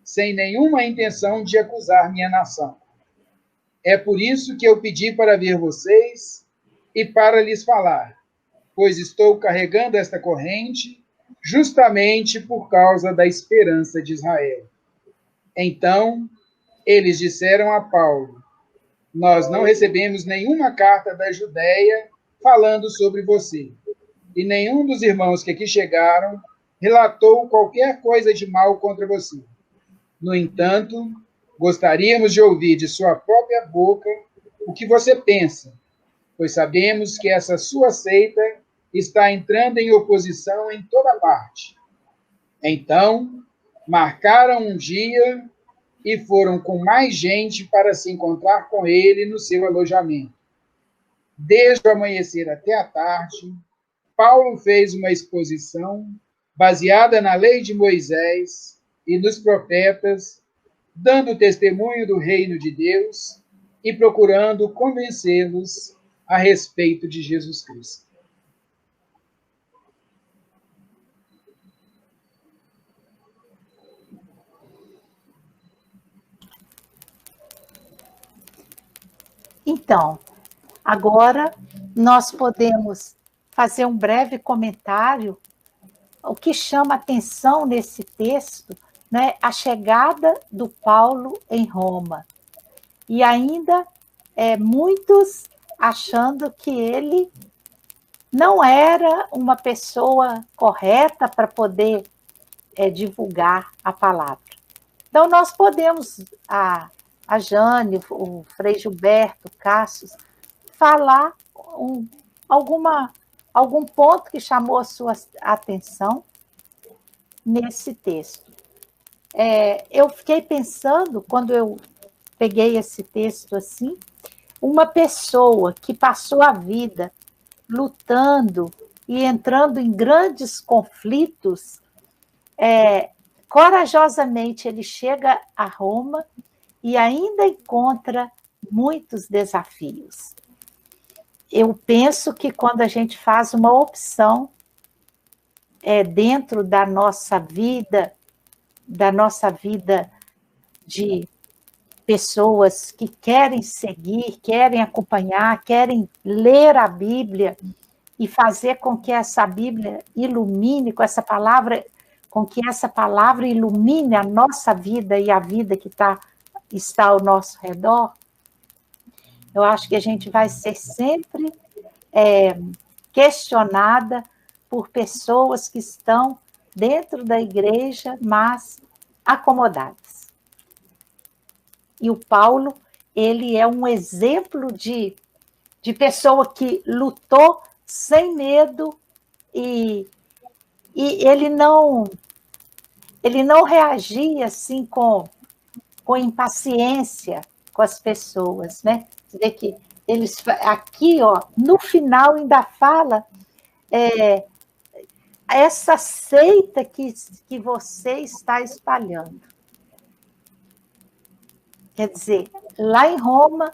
sem nenhuma intenção de acusar minha nação. É por isso que eu pedi para ver vocês e para lhes falar, pois estou carregando esta corrente justamente por causa da esperança de Israel. Então, eles disseram a Paulo: Nós não recebemos nenhuma carta da Judéia falando sobre você, e nenhum dos irmãos que aqui chegaram relatou qualquer coisa de mal contra você. No entanto, gostaríamos de ouvir de sua própria boca o que você pensa, pois sabemos que essa sua seita está entrando em oposição em toda parte. Então, marcaram um dia e foram com mais gente para se encontrar com ele no seu alojamento. Desde o amanhecer até a tarde, Paulo fez uma exposição baseada na lei de Moisés e nos profetas, dando testemunho do reino de Deus e procurando convencê-los a respeito de Jesus Cristo. Então, agora nós podemos fazer um breve comentário. O que chama atenção nesse texto, né, a chegada do Paulo em Roma. E ainda muitos achando que ele não era uma pessoa correta para poder divulgar a palavra. Então, nós podemos, a Jane, o Frei Gilberto, o Cássio, falar algum ponto que chamou a sua atenção nesse texto. Eu fiquei pensando, quando eu peguei esse texto assim, uma pessoa que passou a vida lutando e entrando em grandes conflitos, corajosamente ele chega a Roma e ainda encontra muitos desafios. Eu penso que quando a gente faz uma opção dentro da nossa vida de pessoas que querem seguir, querem acompanhar, querem ler a Bíblia e fazer com que essa Bíblia ilumine, com que essa palavra ilumine a nossa vida e a vida que está ao nosso redor, eu acho que a gente vai ser sempre questionada por pessoas que estão dentro da igreja, mas acomodadas. E o Paulo, ele é um exemplo de pessoa que lutou sem medo e ele não ele não reagia assim com impaciência com as pessoas, né? Você vê que eles aqui, ó, no final ainda fala essa seita que você está espalhando. Quer dizer, lá em Roma,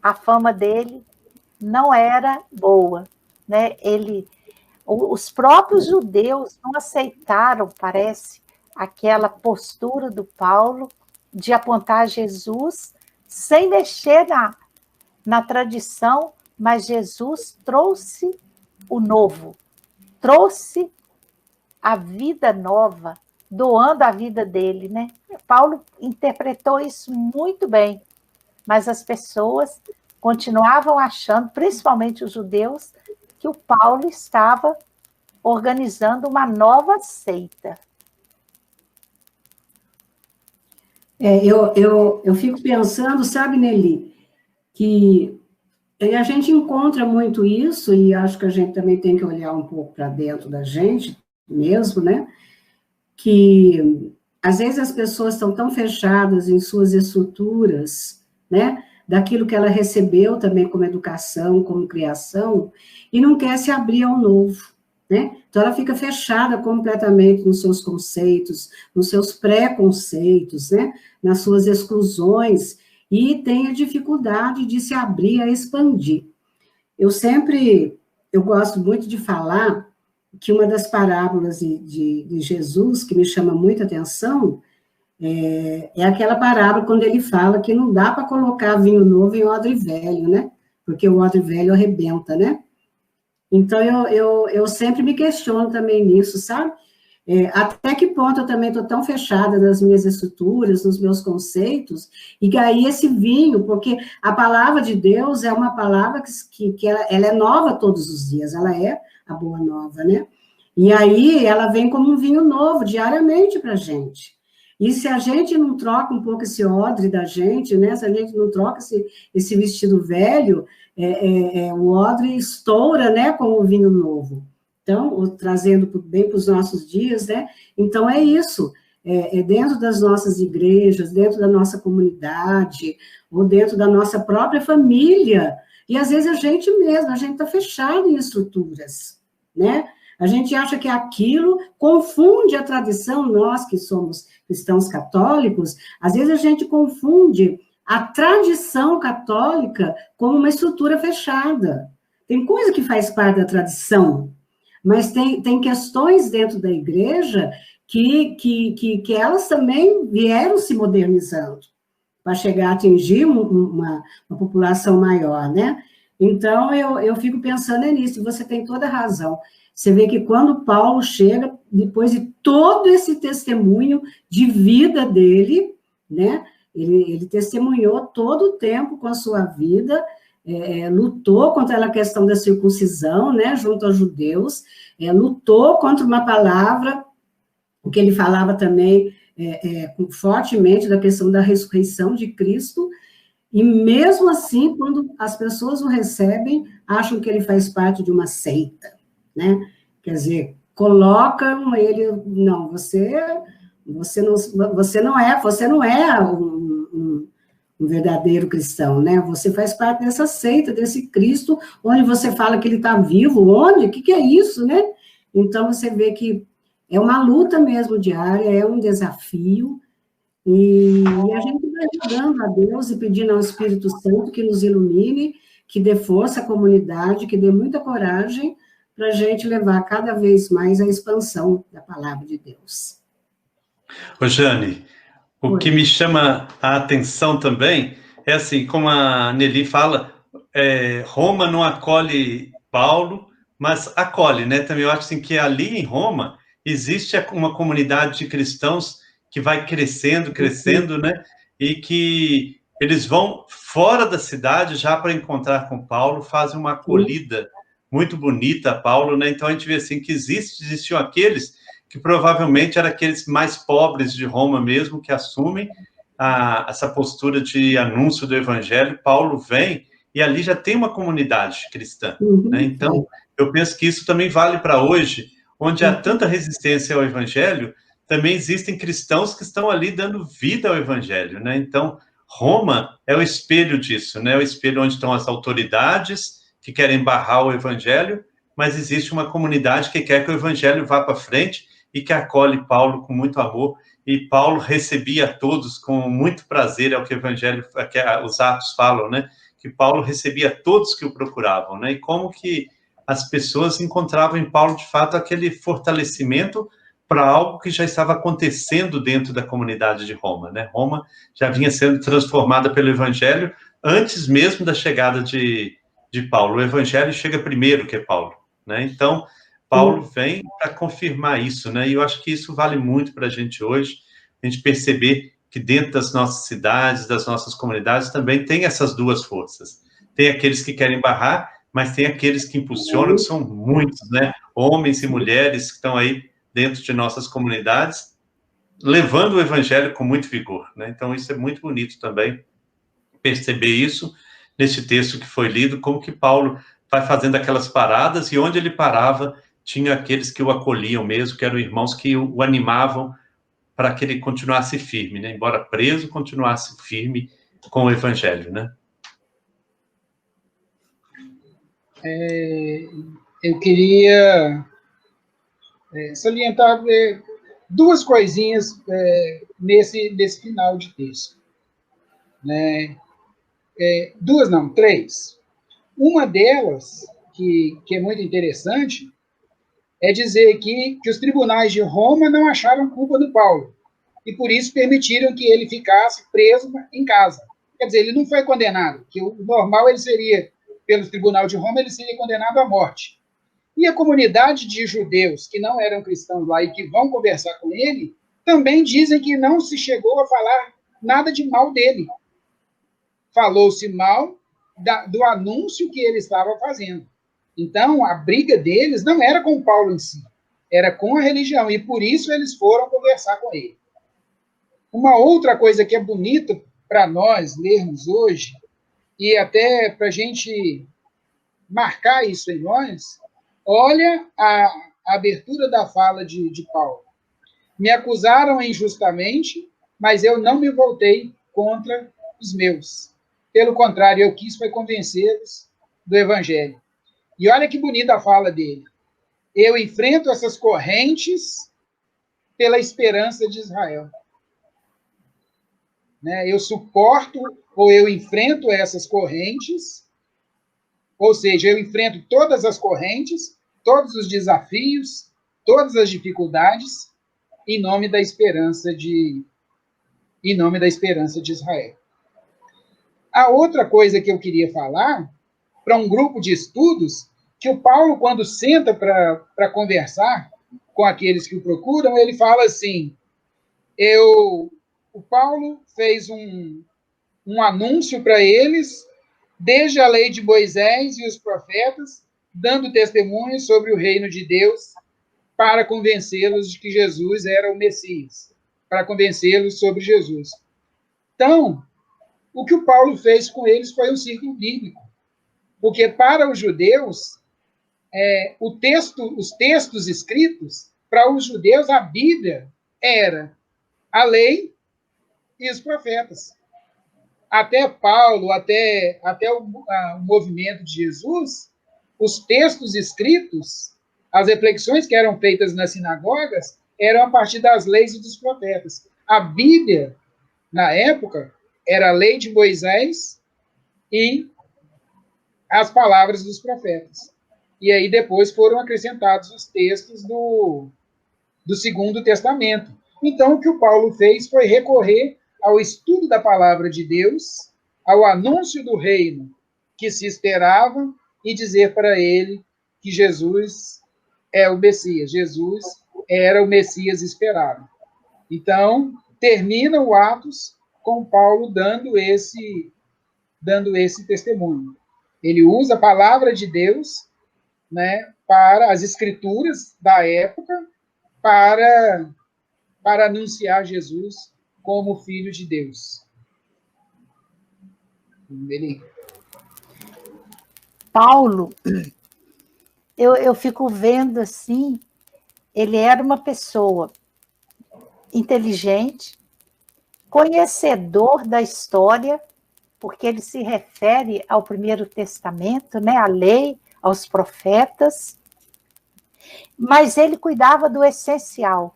a fama dele não era boa, né? Os próprios judeus não aceitaram, parece, aquela postura do Paulo de apontar Jesus sem mexer na tradição, mas Jesus trouxe o novo, trouxe a vida nova, doando a vida dele, né? Paulo interpretou isso muito bem, mas as pessoas continuavam achando, principalmente os judeus, que o Paulo estava organizando uma nova seita. Eu fico pensando, sabe, Nelly, que a gente encontra muito isso, e acho que a gente também tem que olhar um pouco para dentro da gente mesmo, né? Que às vezes as pessoas estão tão fechadas em suas estruturas, né? Daquilo que ela recebeu também como educação, como criação, e não quer se abrir ao novo, né? Então ela fica fechada completamente nos seus conceitos, nos seus preconceitos, né? Nas suas exclusões, e tem a dificuldade de se abrir a expandir. Eu gosto muito de falar que uma das parábolas de Jesus que me chama muita atenção é aquela parábola quando ele fala que não dá para colocar vinho novo em odre velho, né? Porque o odre velho arrebenta, né? Então, eu sempre me questiono também nisso, sabe? Até que ponto eu também estou tão fechada nas minhas estruturas, nos meus conceitos, e aí esse vinho, porque a palavra de Deus é uma palavra que ela é nova todos os dias, ela é a boa nova, né? E aí ela vem como um vinho novo, diariamente para a gente. E se a gente não troca um pouco esse odre da gente, né? Se a gente não troca esse vestido velho, o odre estoura, né, com o vinho novo. Então, trazendo bem para os nossos dias, né? Então, é isso. Dentro das nossas igrejas, dentro da nossa comunidade, ou dentro da nossa própria família. E, às vezes, a gente está fechado em estruturas, né? A gente acha que aquilo confunde a tradição, nós que somos cristãos católicos, às vezes a gente confunde a tradição católica como uma estrutura fechada. Tem coisa que faz parte da tradição, mas tem questões dentro da igreja que elas também vieram se modernizando para chegar a atingir uma população maior, né? Então, eu fico pensando nisso, você tem toda a razão. Você vê que quando Paulo chega, depois de todo esse testemunho de vida dele, né? Ele testemunhou todo o tempo com a sua vida, lutou contra aquela questão da circuncisão, né, junto aos judeus, lutou contra uma palavra, que ele falava também fortemente da questão da ressurreição de Cristo, e mesmo assim, quando as pessoas o recebem, acham que ele faz parte de uma seita, né? Quer dizer, colocam ele, não, você não é um verdadeiro cristão, né? Você faz parte dessa seita, desse Cristo, onde você fala que ele está vivo, onde? O que é isso, né? Então, você vê que é uma luta mesmo diária, é um desafio, e a gente vai ajudando a Deus e pedindo ao Espírito Santo que nos ilumine, que dê força à comunidade, que dê muita coragem para a gente levar cada vez mais a expansão da palavra de Deus. Ô, Jane, o que me chama a atenção também é assim, como a Nelly fala, Roma não acolhe Paulo, mas acolhe, né? Também eu acho assim, que ali em Roma existe uma comunidade de cristãos que vai crescendo, né? E que eles vão fora da cidade já para encontrar com Paulo, fazem uma acolhida muito bonita a Paulo, né? Então a gente vê assim que existiam aqueles que provavelmente eram aqueles mais pobres de Roma mesmo, que assumem essa postura de anúncio do evangelho. Paulo vem e ali já tem uma comunidade cristã, né? Então eu penso que isso também vale para hoje, onde há tanta resistência ao evangelho, também existem cristãos que estão ali dando vida ao evangelho, né? Então, Roma é o espelho disso, né? O espelho onde estão as autoridades que querem barrar o evangelho, mas existe uma comunidade que quer que o evangelho vá para frente e que acolhe Paulo com muito amor. E Paulo recebia a todos com muito prazer, é o que o evangelho, os Atos falam, né? Que Paulo recebia todos que o procuravam, né? E como que as pessoas encontravam em Paulo, de fato, aquele fortalecimento para algo que já estava acontecendo dentro da comunidade de Roma, né? Roma já vinha sendo transformada pelo evangelho antes mesmo da chegada de Paulo. O evangelho chega primeiro que Paulo, né? Então, Paulo vem para confirmar isso, né? E eu acho que isso vale muito para a gente hoje, a gente perceber que dentro das nossas cidades, das nossas comunidades, também tem essas duas forças. Tem aqueles que querem barrar, mas tem aqueles que impulsionam, que são muitos, né? Homens e mulheres que estão aí dentro de nossas comunidades, levando o evangelho com muito vigor, né? Então, isso é muito bonito também, perceber isso nesse texto que foi lido, como que Paulo vai fazendo aquelas paradas, e onde ele parava, tinha aqueles que o acolhiam mesmo, que eram irmãos que o animavam para que ele continuasse firme, né? Embora preso, continuasse firme com o evangelho, né? Eu queria salientar duas coisinhas nesse final de texto. Né? Duas não, três. Uma delas, que é muito interessante, é dizer que os tribunais de Roma não acharam culpa do Paulo, e por isso permitiram que ele ficasse preso em casa. Quer dizer, ele não foi condenado, que o normal ele seria, pelo tribunal de Roma, ele seria condenado à morte. E a comunidade de judeus que não eram cristãos lá e que vão conversar com ele, também dizem que não se chegou a falar nada de mal dele. Falou-se mal do anúncio que ele estava fazendo. Então, a briga deles não era com Paulo em si, era com a religião, e por isso eles foram conversar com ele. Uma outra coisa que é bonita para nós lermos hoje, e até para a gente marcar isso em nós, olha a abertura da fala de Paulo. Me acusaram injustamente, mas eu não me voltei contra os meus. Pelo contrário, eu quis foi convencê-los do evangelho. E olha que bonita a fala dele. Eu enfrento essas correntes pela esperança de Israel. Né? Eu suporto ou eu enfrento essas correntes, ou seja, eu enfrento todas as correntes, todos os desafios, todas as dificuldades, em nome da esperança de Israel. A outra coisa que eu queria falar, para um grupo de estudos, que o Paulo, quando senta para conversar com aqueles que o procuram, ele fala assim, o Paulo fez um anúncio para eles, desde a lei de Moisés e os profetas, dando testemunho sobre o reino de Deus, para convencê-los de que Jesus era o Messias, para convencê-los sobre Jesus. Então, o que o Paulo fez com eles foi um círculo bíblico, porque para os judeus, os textos escritos, para os judeus, a Bíblia era a lei e os profetas. Até Paulo, até o movimento de Jesus, os textos escritos, as reflexões que eram feitas nas sinagogas, eram a partir das leis e dos profetas. A Bíblia, na época, era a lei de Moisés e as palavras dos profetas. E aí depois foram acrescentados os textos do Segundo Testamento. Então, o que o Paulo fez foi recorrer ao estudo da palavra de Deus, ao anúncio do reino que se esperava e dizer para ele que Jesus é o Messias. Jesus era o Messias esperado. Então, termina o Atos com Paulo dando esse testemunho. Ele usa a palavra de Deus, né, para as escrituras da época, para anunciar Jesus como Filho de Deus. Paulo, eu fico vendo assim, ele era uma pessoa inteligente, conhecedor da história, porque ele se refere ao Primeiro Testamento, né, à lei, aos profetas, mas ele cuidava do essencial.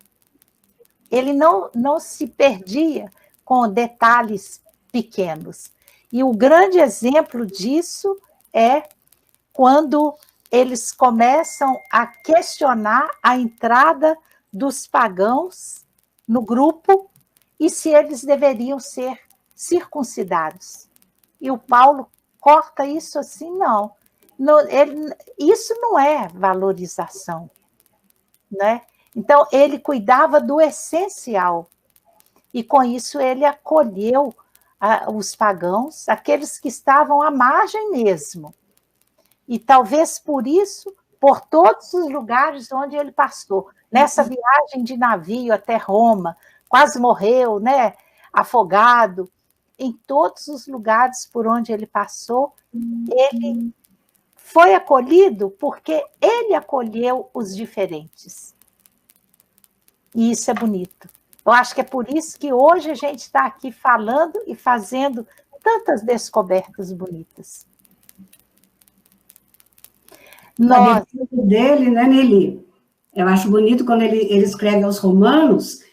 Ele não se perdia com detalhes pequenos. E o grande exemplo disso é quando eles começam a questionar a entrada dos pagãos no grupo e se eles deveriam ser circuncidados. E o Paulo corta isso assim, não. Isso não é valorização, né? Então, ele cuidava do essencial, e com isso ele acolheu os pagãos, aqueles que estavam à margem mesmo. E talvez por isso, por todos os lugares onde ele passou, nessa viagem de navio até Roma, quase morreu, né? Afogado, em todos os lugares por onde ele passou, ele foi acolhido porque ele acolheu os diferentes. E isso é bonito. Eu acho que é por isso que hoje a gente está aqui falando e fazendo tantas descobertas bonitas. A defesa dele, né, Nelly? Eu acho bonito quando ele escreve aos Romanos,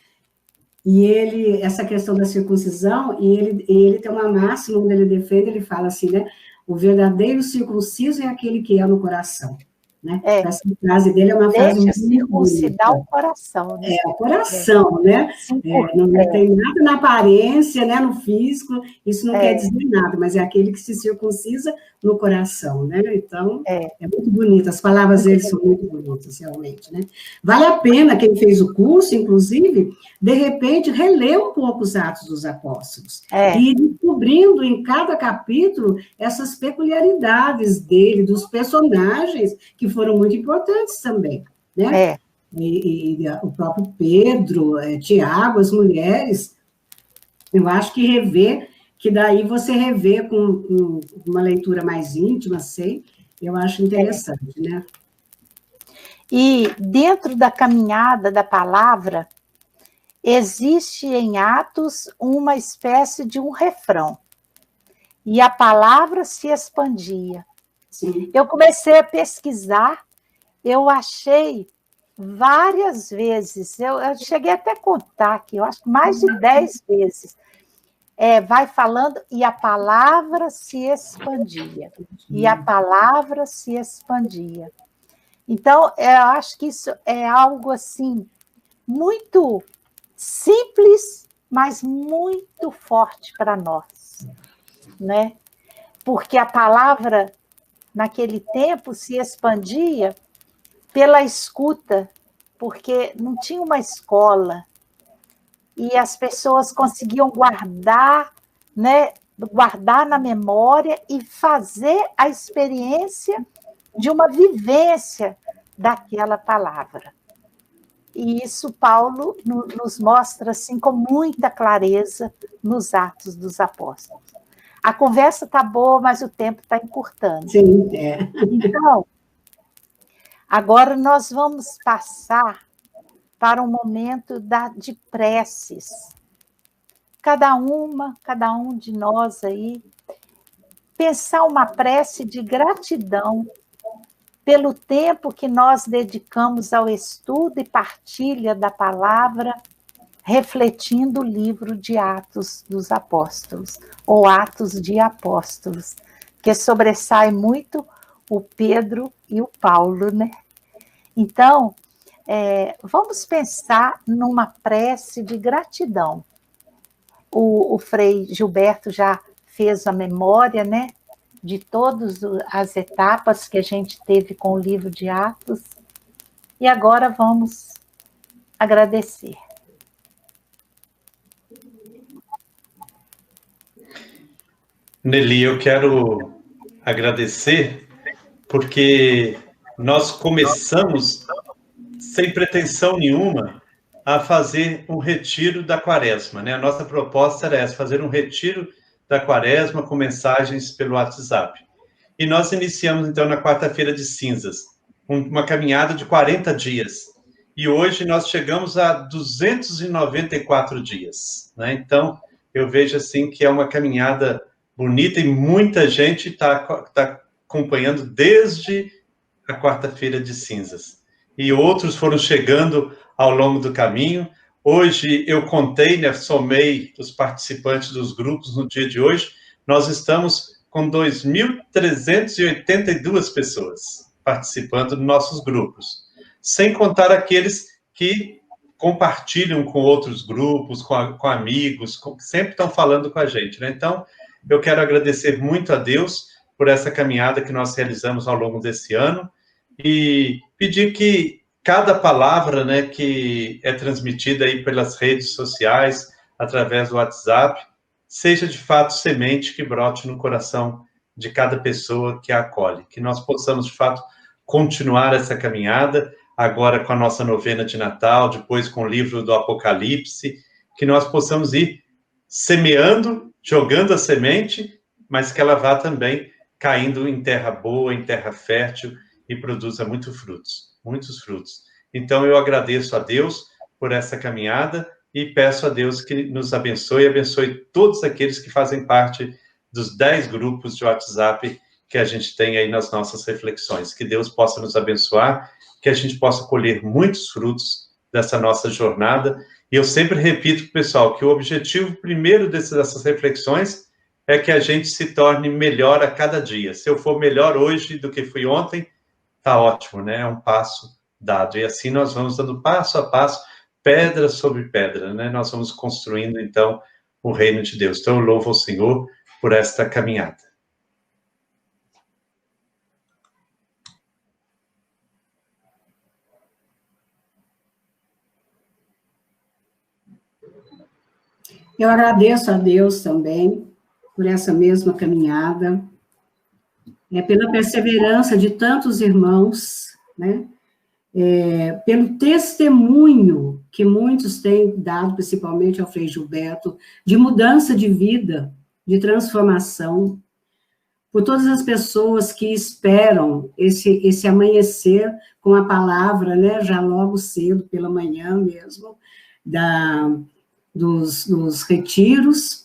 e essa questão da circuncisão, e ele tem uma máxima onde ele defende, ele fala assim, né? O verdadeiro circunciso é aquele que é no coração. Né? Essa frase dele é uma frase muito circuncidar o coração. Né? O coração, né? Não tem nada na aparência, né? No físico, isso não quer dizer nada, mas é aquele que se circuncisa no coração, né? Então, é muito bonito, as palavras dele são muito bonitas, realmente, né? Vale a pena, quem fez o curso, inclusive, de repente, reler um pouco os Atos dos Apóstolos, e ir descobrindo em cada capítulo essas peculiaridades dele, dos personagens que foram muito importantes também, né? E o próprio Pedro, Tiago, as mulheres, eu acho que rever, que daí você revê com uma leitura mais íntima, sei, eu acho interessante, né? E dentro da caminhada da palavra, existe em Atos uma espécie de um refrão, e a palavra se expandia. Sim. Eu comecei a pesquisar, eu achei várias vezes, eu cheguei até a contar aqui, eu acho que mais de 10 vezes, vai falando, e a palavra se expandia, e a palavra se expandia. Então, eu acho que isso é algo, assim, muito simples, mas muito forte para nós, né? Porque a palavra, naquele tempo, se expandia pela escuta, porque não tinha uma escola, e as pessoas conseguiam guardar, né, guardar na memória e fazer a experiência de uma vivência daquela palavra. E isso Paulo nos mostra assim, com muita clareza nos Atos dos Apóstolos. A conversa está boa, mas o tempo está encurtando. Sim, Então, agora nós vamos passar para um momento de preces. Cada um de nós aí, pensar uma prece de gratidão pelo tempo que nós dedicamos ao estudo e partilha da palavra, refletindo o livro de Atos dos Apóstolos, ou Atos de Apóstolos, que sobressai muito o Pedro e o Paulo, né? Então, vamos pensar numa prece de gratidão. O Frei Gilberto já fez a memória, né, de todas as etapas que a gente teve com o livro de Atos, e agora vamos agradecer. Nelly, eu quero agradecer porque nós começamos, sem pretensão nenhuma, a fazer um retiro da Quaresma, né? A nossa proposta era essa, fazer um retiro da Quaresma com mensagens pelo WhatsApp. E nós iniciamos, então, na quarta-feira de cinzas, uma caminhada de 40 dias. e hoje nós chegamos a 294 dias, né? Então, eu vejo assim que é uma caminhada bonita e muita gente está acompanhando desde a quarta-feira de cinzas. E outros foram chegando ao longo do caminho. Hoje eu contei, né, somei os participantes dos grupos no dia de hoje, nós estamos com 2.382 pessoas participando dos nossos grupos, sem contar aqueles que compartilham com outros grupos, com amigos, que sempre estão falando com a gente, né? Então, eu quero agradecer muito a Deus por essa caminhada que nós realizamos ao longo desse ano e pedir que cada palavra, né, que é transmitida aí pelas redes sociais, através do WhatsApp, seja de fato semente que brote no coração de cada pessoa que a acolhe, que nós possamos de fato continuar essa caminhada, agora com a nossa novena de Natal, depois com o livro do Apocalipse, que nós possamos ir semeando, jogando a semente, mas que ela vá também caindo em terra boa, em terra fértil, e produza muitos frutos. Então, eu agradeço a Deus por essa caminhada e peço a Deus que nos abençoe, abençoe todos aqueles que fazem parte dos 10 grupos de WhatsApp que a gente tem aí nas nossas reflexões. Que Deus possa nos abençoar, que a gente possa colher muitos frutos dessa nossa jornada. E eu sempre repito para o pessoal que o objetivo primeiro dessas reflexões é que a gente se torne melhor a cada dia. Se eu for melhor hoje do que fui ontem, tá ótimo, né? É um passo dado. E assim nós vamos dando passo a passo, pedra sobre pedra, né? Nós vamos construindo, então, o reino de Deus. Então, eu louvo ao Senhor por esta caminhada. Eu agradeço a Deus também por essa mesma caminhada, pela perseverança de tantos irmãos, né? Pelo testemunho que muitos têm dado, principalmente ao Frei Gilberto, de mudança de vida, de transformação, por todas as pessoas que esperam esse amanhecer com a palavra, né? Já logo cedo, pela manhã mesmo, dos retiros.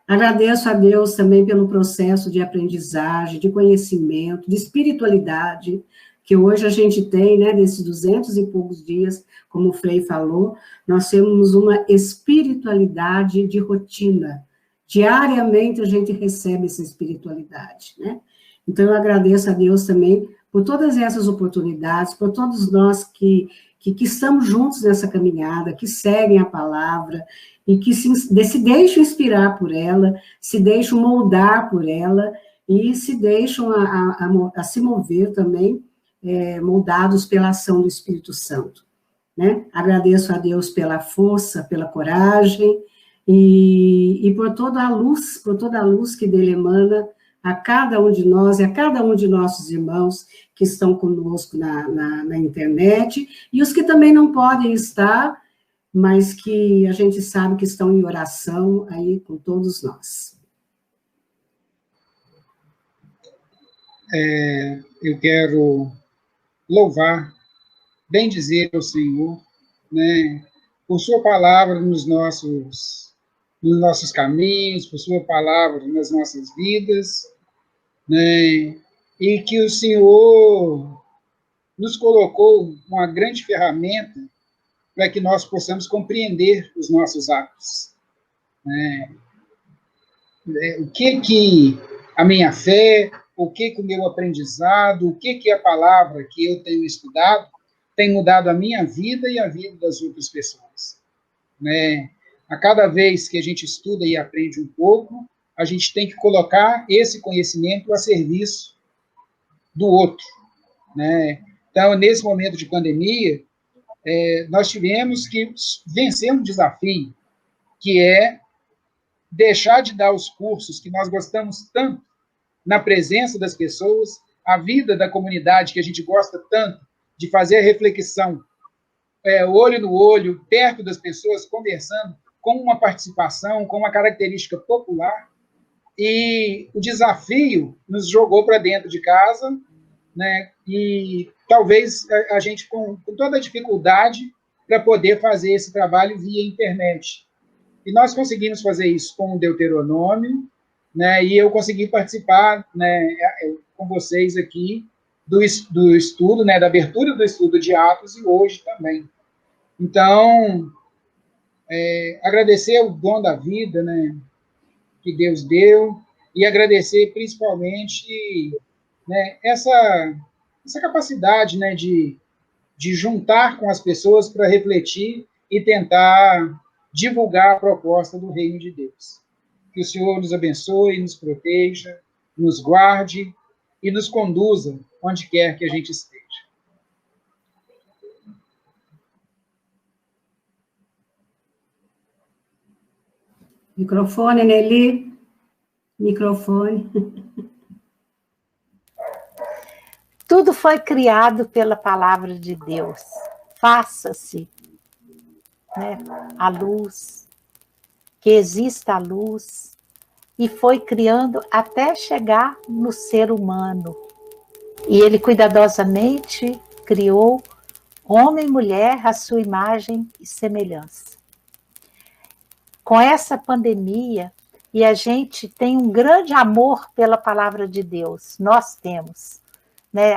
Agradeço a Deus também pelo processo de aprendizagem, de conhecimento, de espiritualidade, que hoje a gente tem, né, nesses 200 e poucos dias, como o Frei falou, nós temos uma espiritualidade de rotina. Diariamente a gente recebe essa espiritualidade, né? Então eu agradeço a Deus também por todas essas oportunidades, por todos nós que estamos juntos nessa caminhada, que seguem a palavra, e que se deixam inspirar por ela, se deixam moldar por ela, e se deixam a se mover também, moldados pela ação do Espírito Santo, né? Agradeço a Deus pela força, pela coragem, e por toda a luz que dele emana a cada um de nós, e a cada um de nossos irmãos que estão conosco na internet, e os que também não podem estar, mas que a gente sabe que estão em oração aí com todos nós. Eu quero louvar, bendizer ao Senhor, né, por sua palavra nos nossos caminhos, por sua palavra nas nossas vidas, né, e que o Senhor nos colocou uma grande ferramenta para que nós possamos compreender os nossos atos, né? O que a minha fé, o que o meu aprendizado, o que a palavra que eu tenho estudado tem mudado a minha vida e a vida das outras pessoas, né? A cada vez que a gente estuda e aprende um pouco, a gente tem que colocar esse conhecimento a serviço do outro, né? Então, nesse momento de pandemia, nós tivemos que vencer um desafio, que é deixar de dar os cursos que nós gostamos tanto, na presença das pessoas, a vida da comunidade que a gente gosta tanto, de fazer a reflexão, olho no olho, perto das pessoas, conversando, com uma participação, com uma característica popular, e o desafio nos jogou para dentro de casa, né, e talvez a gente com toda a dificuldade para poder fazer esse trabalho via internet. E nós conseguimos fazer isso com o Deuteronômio, né, e eu consegui participar, né, com vocês aqui do estudo, né, da abertura do estudo de Atos e hoje também. Então, agradecer o dom da vida, né, que Deus deu, e agradecer principalmente, né, essa capacidade, né, de juntar com as pessoas para refletir e tentar divulgar a proposta do reino de Deus. Que o Senhor nos abençoe, nos proteja, nos guarde e nos conduza onde quer que a gente esteja. Microfone, Nelly. Microfone. Tudo foi criado pela palavra de Deus. Faça-se, né, a luz, que exista a luz, e foi criando até chegar no ser humano. E ele cuidadosamente criou homem e mulher à sua imagem e semelhança. Com essa pandemia, e a gente tem um grande amor pela palavra de Deus, nós temos, né?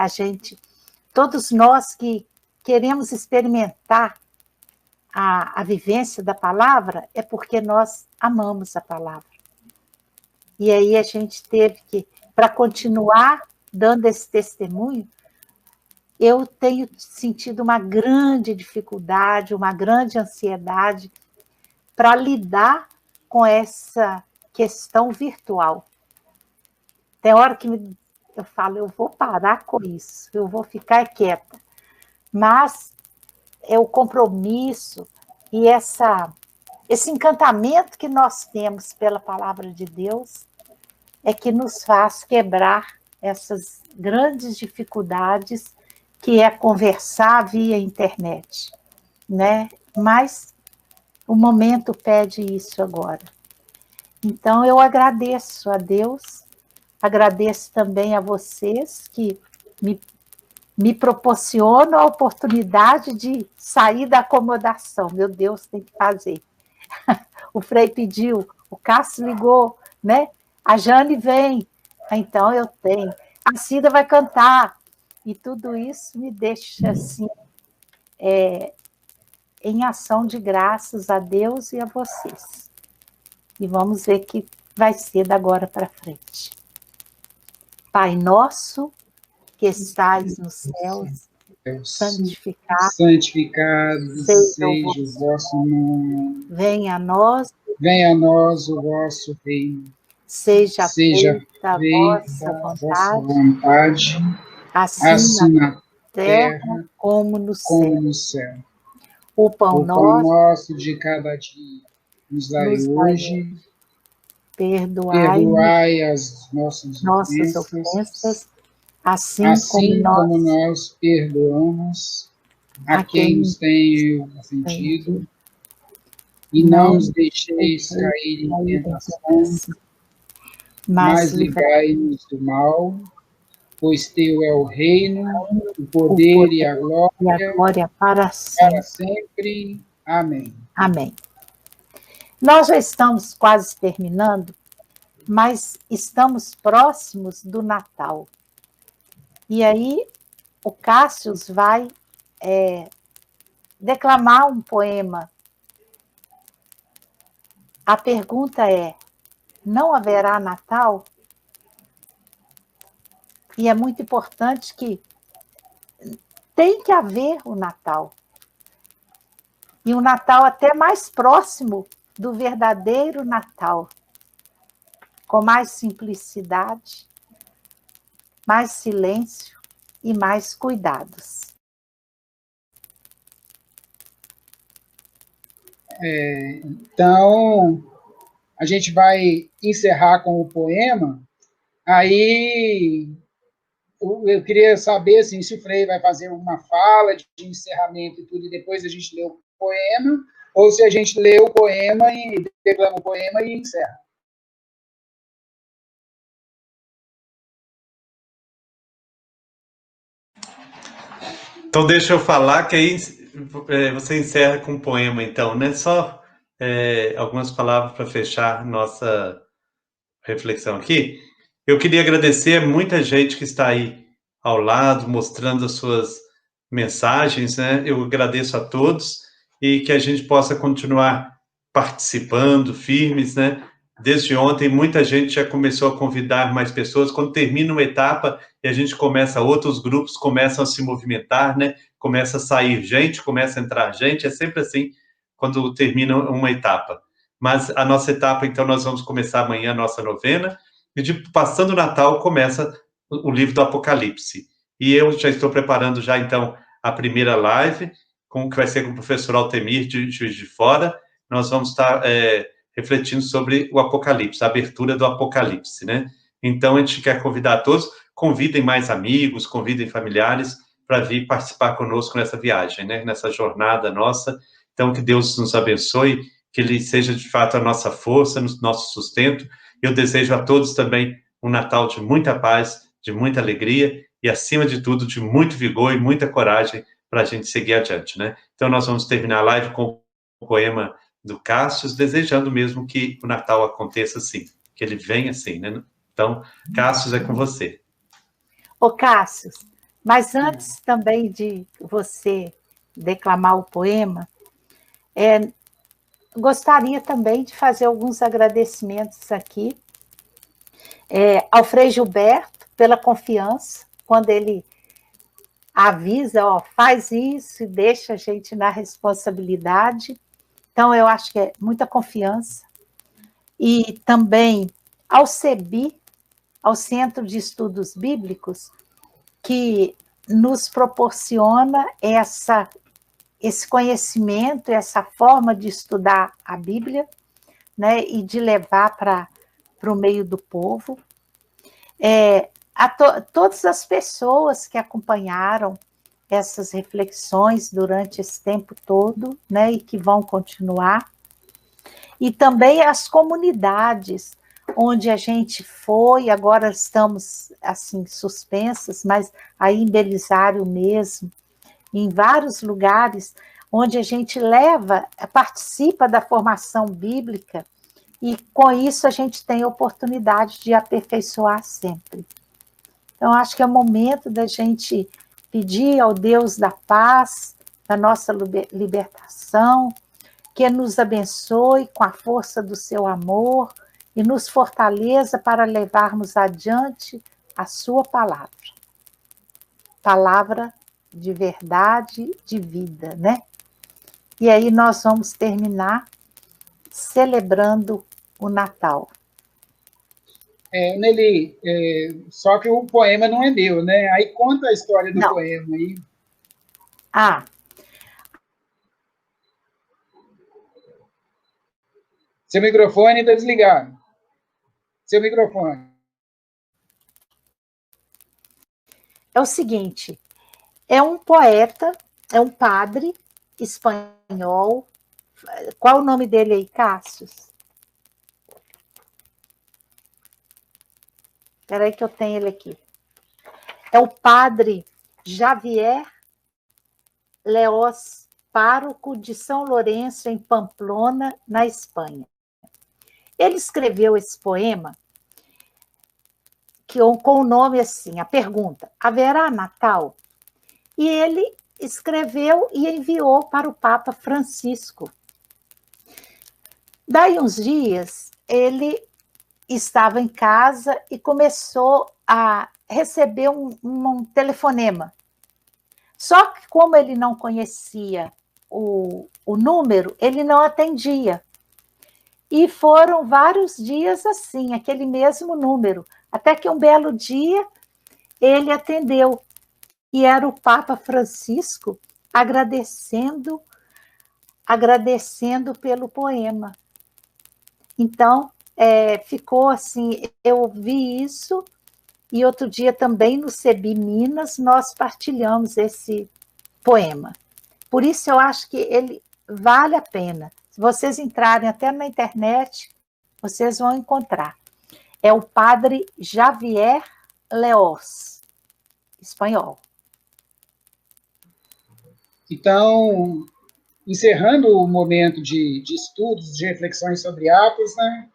Todos nós que queremos experimentar a vivência da palavra, é porque nós amamos a palavra. E aí a gente teve que, para continuar dando esse testemunho, eu tenho sentido uma grande dificuldade, uma grande ansiedade para lidar com essa questão virtual. Tem hora que eu falo, eu vou parar com isso, eu vou ficar quieta. Mas é o compromisso e esse encantamento que nós temos pela palavra de Deus é que nos faz quebrar essas grandes dificuldades que é conversar via internet, né? Mas o momento pede isso agora. Então, eu agradeço a Deus, agradeço também a vocês que me proporcionam a oportunidade de sair da acomodação. Meu Deus, tem que fazer. O Frei pediu, o Cássio ligou, né? A Jane vem, então eu tenho. A Cida vai cantar. E tudo isso me deixa assim, em ação de graças a Deus e a vocês. E vamos ver o que vai ser da agora para frente. Pai nosso, que estais nos céus, santificado seja o vosso nome. Venha a nós O vosso reino. Seja feita a vossa vontade, assim na terra como no céu. O pão nosso de cada dia nos dai nos hoje. Perdoai as nossas ofensas, assim como nós perdoamos a quem nos tem ofendido. E não nos deixeis cair em tentação, mas livrai-nos do mal, pois teu é o reino, o poder e a glória para sempre. Amém. Amém. Nós já estamos quase terminando, mas estamos próximos do Natal. E aí o Cássio vai declamar um poema. A pergunta é: não haverá Natal? E é muito importante que tem que haver o Natal. E o Natal até mais próximo do verdadeiro Natal, com mais simplicidade, mais silêncio e mais cuidados. Então, a gente vai encerrar com o poema. Aí, eu queria saber assim, se o Frei vai fazer uma fala de encerramento e tudo, e depois a gente lê o poema, ou se a gente lê o poema e declama o poema e encerra. Então, deixa eu falar, que aí você encerra com um poema, então, né? Só algumas palavras para fechar nossa reflexão aqui. Eu queria agradecer a muita gente que está aí ao lado, mostrando as suas mensagens, né? Eu agradeço a todos e que a gente possa continuar participando, firmes, né? Desde ontem, muita gente já começou a convidar mais pessoas. Quando termina uma etapa e a gente começa, outros grupos começam a se movimentar, né? Começa a sair gente, começa a entrar gente, é sempre assim quando termina uma etapa. Mas a nossa etapa, então, nós vamos começar amanhã a nossa novena, e passando o Natal começa o livro do Apocalipse. E eu já estou preparando já, então, a primeira live, que vai ser com o professor Altemir, de Juiz de Fora. Nós vamos estar refletindo sobre o Apocalipse, a abertura do Apocalipse, né? Então, a gente quer convidar a todos, convidem mais amigos, convidem familiares para vir participar conosco nessa viagem, né? Nessa jornada nossa. Então, que Deus nos abençoe, que Ele seja, de fato, a nossa força, nosso sustento. Eu desejo a todos também um Natal de muita paz, de muita alegria e, acima de tudo, de muito vigor e muita coragem para a gente seguir adiante, né? Então, nós vamos terminar a live com o poema do Cássio, desejando mesmo que o Natal aconteça assim, que ele venha assim, né? Então, Cássio, é com você. Ô, Cássio, mas antes também de você declamar o poema, gostaria também de fazer alguns agradecimentos aqui ao Frei Gilberto pela confiança, quando ele avisa, faz isso e deixa a gente na responsabilidade. Então, eu acho que é muita confiança. E também ao CEBI, ao Centro de Estudos Bíblicos, que nos proporciona esse conhecimento, essa forma de estudar a Bíblia, né, e de levar para o meio do povo. Todas as pessoas que acompanharam essas reflexões durante esse tempo todo, né, e que vão continuar. E também as comunidades onde a gente foi, agora estamos assim suspensas, mas aí em Belisário mesmo, em vários lugares onde a gente participa da formação bíblica, e com isso a gente tem a oportunidade de aperfeiçoar sempre. Então, acho que é o momento da gente pedir ao Deus da paz, da nossa libertação, que nos abençoe com a força do seu amor e nos fortaleça para levarmos adiante a sua palavra. Palavra de verdade, de vida, né? E aí nós vamos terminar celebrando o Natal. Nelly, só que o poema não é meu, né? Aí conta a história do poema aí. Seu microfone está desligado. Seu microfone. É o seguinte, é um poeta, é um padre espanhol. Qual o nome dele aí, Cássio? Espera aí que eu tenho ele aqui. É o padre Javier Leós, pároco de São Lourenço, em Pamplona, na Espanha. Ele escreveu esse poema com o nome assim, a pergunta, haverá Natal? E ele escreveu e enviou para o Papa Francisco. Daí uns dias, ele estava em casa e começou a receber um telefonema. Só que, como ele não conhecia o número, ele não atendia. E foram vários dias assim, aquele mesmo número, até que um belo dia ele atendeu. E era o Papa Francisco agradecendo pelo poema. Então, ficou assim, eu ouvi isso, e outro dia também no CEBI Minas nós partilhamos esse poema. Por isso eu acho que ele vale a pena. Se vocês entrarem até na internet, vocês vão encontrar. É o padre Javier Leós, espanhol. Então, encerrando o momento de estudos, de reflexões sobre Atos, né,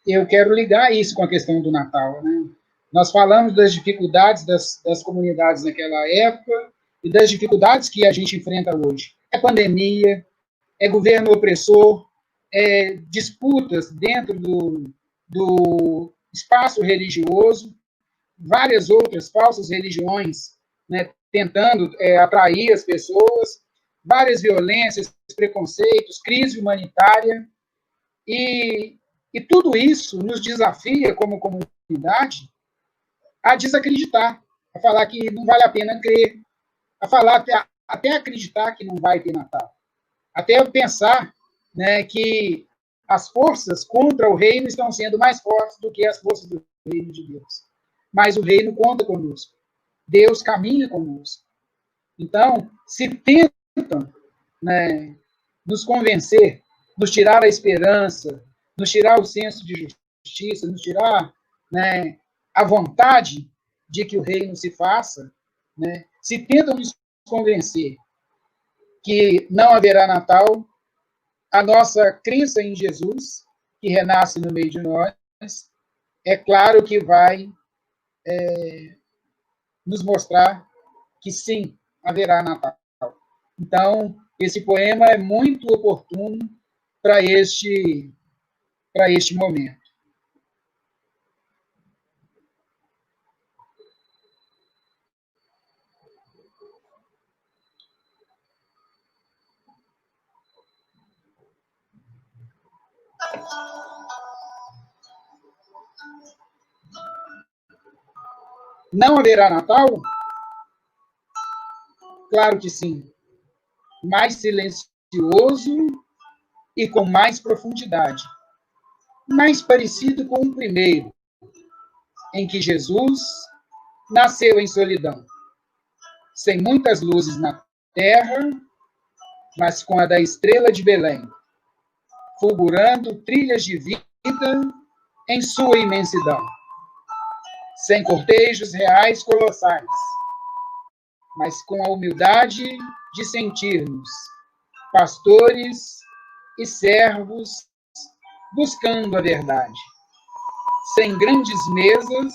eu quero ligar isso com a questão do Natal, né? Nós falamos das dificuldades das comunidades naquela época e das dificuldades que a gente enfrenta hoje. É pandemia, é governo opressor, é disputas dentro do espaço religioso, várias outras falsas religiões, né, tentando atrair as pessoas, várias violências, preconceitos, crise humanitária, e tudo isso nos desafia, como comunidade, a desacreditar, a falar que não vale a pena crer, a falar até acreditar que não vai ter Natal, até pensar, né, que as forças contra o reino estão sendo mais fortes do que as forças do reino de Deus. Mas o reino conta conosco. Deus caminha conosco. Então, se tentam, né, nos convencer, nos tirar a esperança, nos tirar o senso de justiça, nos tirar, né, a vontade de que o reino se faça, né, se tentam nos convencer que não haverá Natal, a nossa crença em Jesus, que renasce no meio de nós, é claro que vai nos mostrar que sim, haverá Natal. Então, esse poema é muito oportuno para este momento. Não haverá Natal? Claro que sim. Mais silencioso e com mais profundidade. Mais parecido com o primeiro, em que Jesus nasceu em solidão, sem muitas luzes na terra, mas com a da estrela de Belém, fulgurando trilhas de vida em sua imensidão. Sem cortejos reais colossais, mas com a humildade de sentirmos pastores e servos buscando a verdade, sem grandes mesas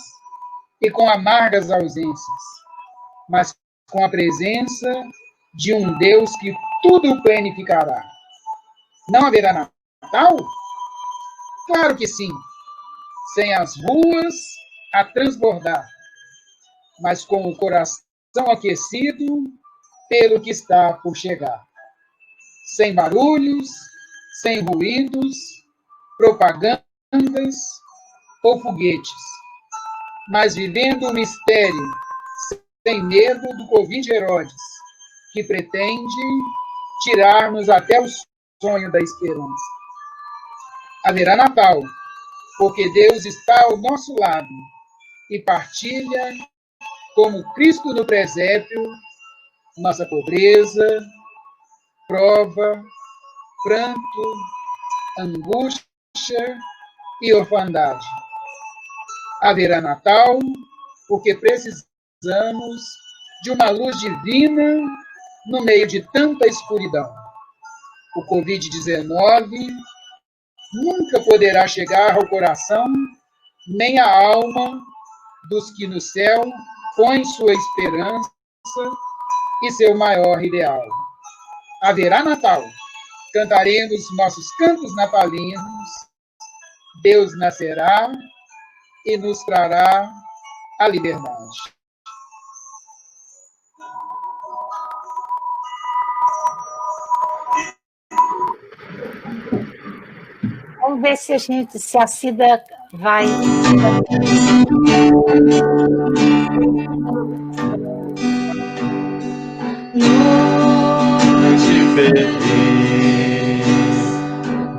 e com amargas ausências, mas com a presença de um Deus que tudo planificará. Não haverá Natal? Claro que sim, sem as ruas a transbordar, mas com o coração aquecido pelo que está por chegar. Sem barulhos, sem ruídos, propagandas ou foguetes, mas vivendo o mistério sem medo do Covid Herodes, que pretende tirar-nos até o sonho da esperança. Haverá Natal, porque Deus está ao nosso lado e partilha, como Cristo no presépio, nossa pobreza, prova, pranto, angústia e orfandade. Haverá Natal, porque precisamos de uma luz divina no meio de tanta escuridão. O Covid-19 nunca poderá chegar ao coração nem à alma dos que no céu põem sua esperança e seu maior ideal. Haverá Natal, cantaremos nossos cantos natalinos, Deus nascerá e nos trará a liberdade. Vamos ver se a Cida vai. Noite feliz,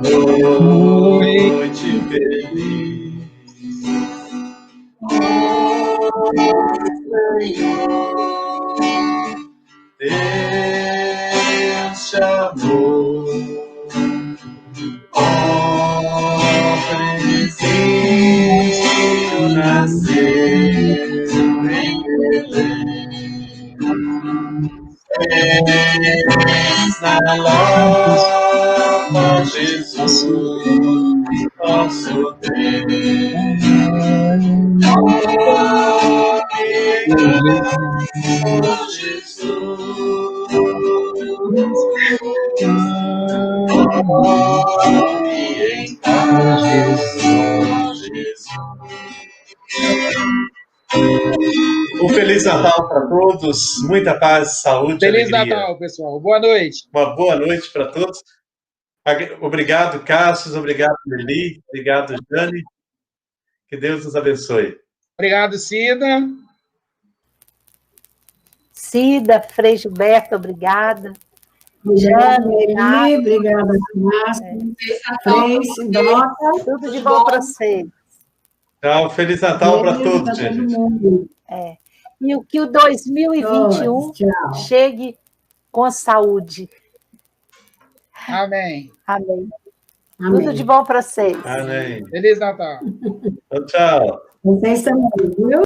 noite feliz, Deus chamou, presente nasceu em Belém. na lava, Jesus, nosso Deus. Oh, Jesus, em paz, Jesus. Um Feliz Natal para todos, muita paz, saúde e Feliz alegria. Natal, pessoal. Boa noite. Uma boa noite para todos. Obrigado, Cássio, obrigado, Nelly, obrigado, Jane. Que Deus nos abençoe. Obrigado, Cida. Cida, Frei Gilberto, obrigada. Obrigada, Jane, Eli, obrigada, Márcio, Frei, Sidota. tudo de bom para vocês. Tchau, Feliz Natal para Beijo todos, para todo gente. mundo. E o que o 2021 Todos, tchau. chegue com saúde. Amém. Amém. Amém. Tudo de bom para vocês. Amém. Feliz Natal. Tchau, tchau. Vocês também, viu?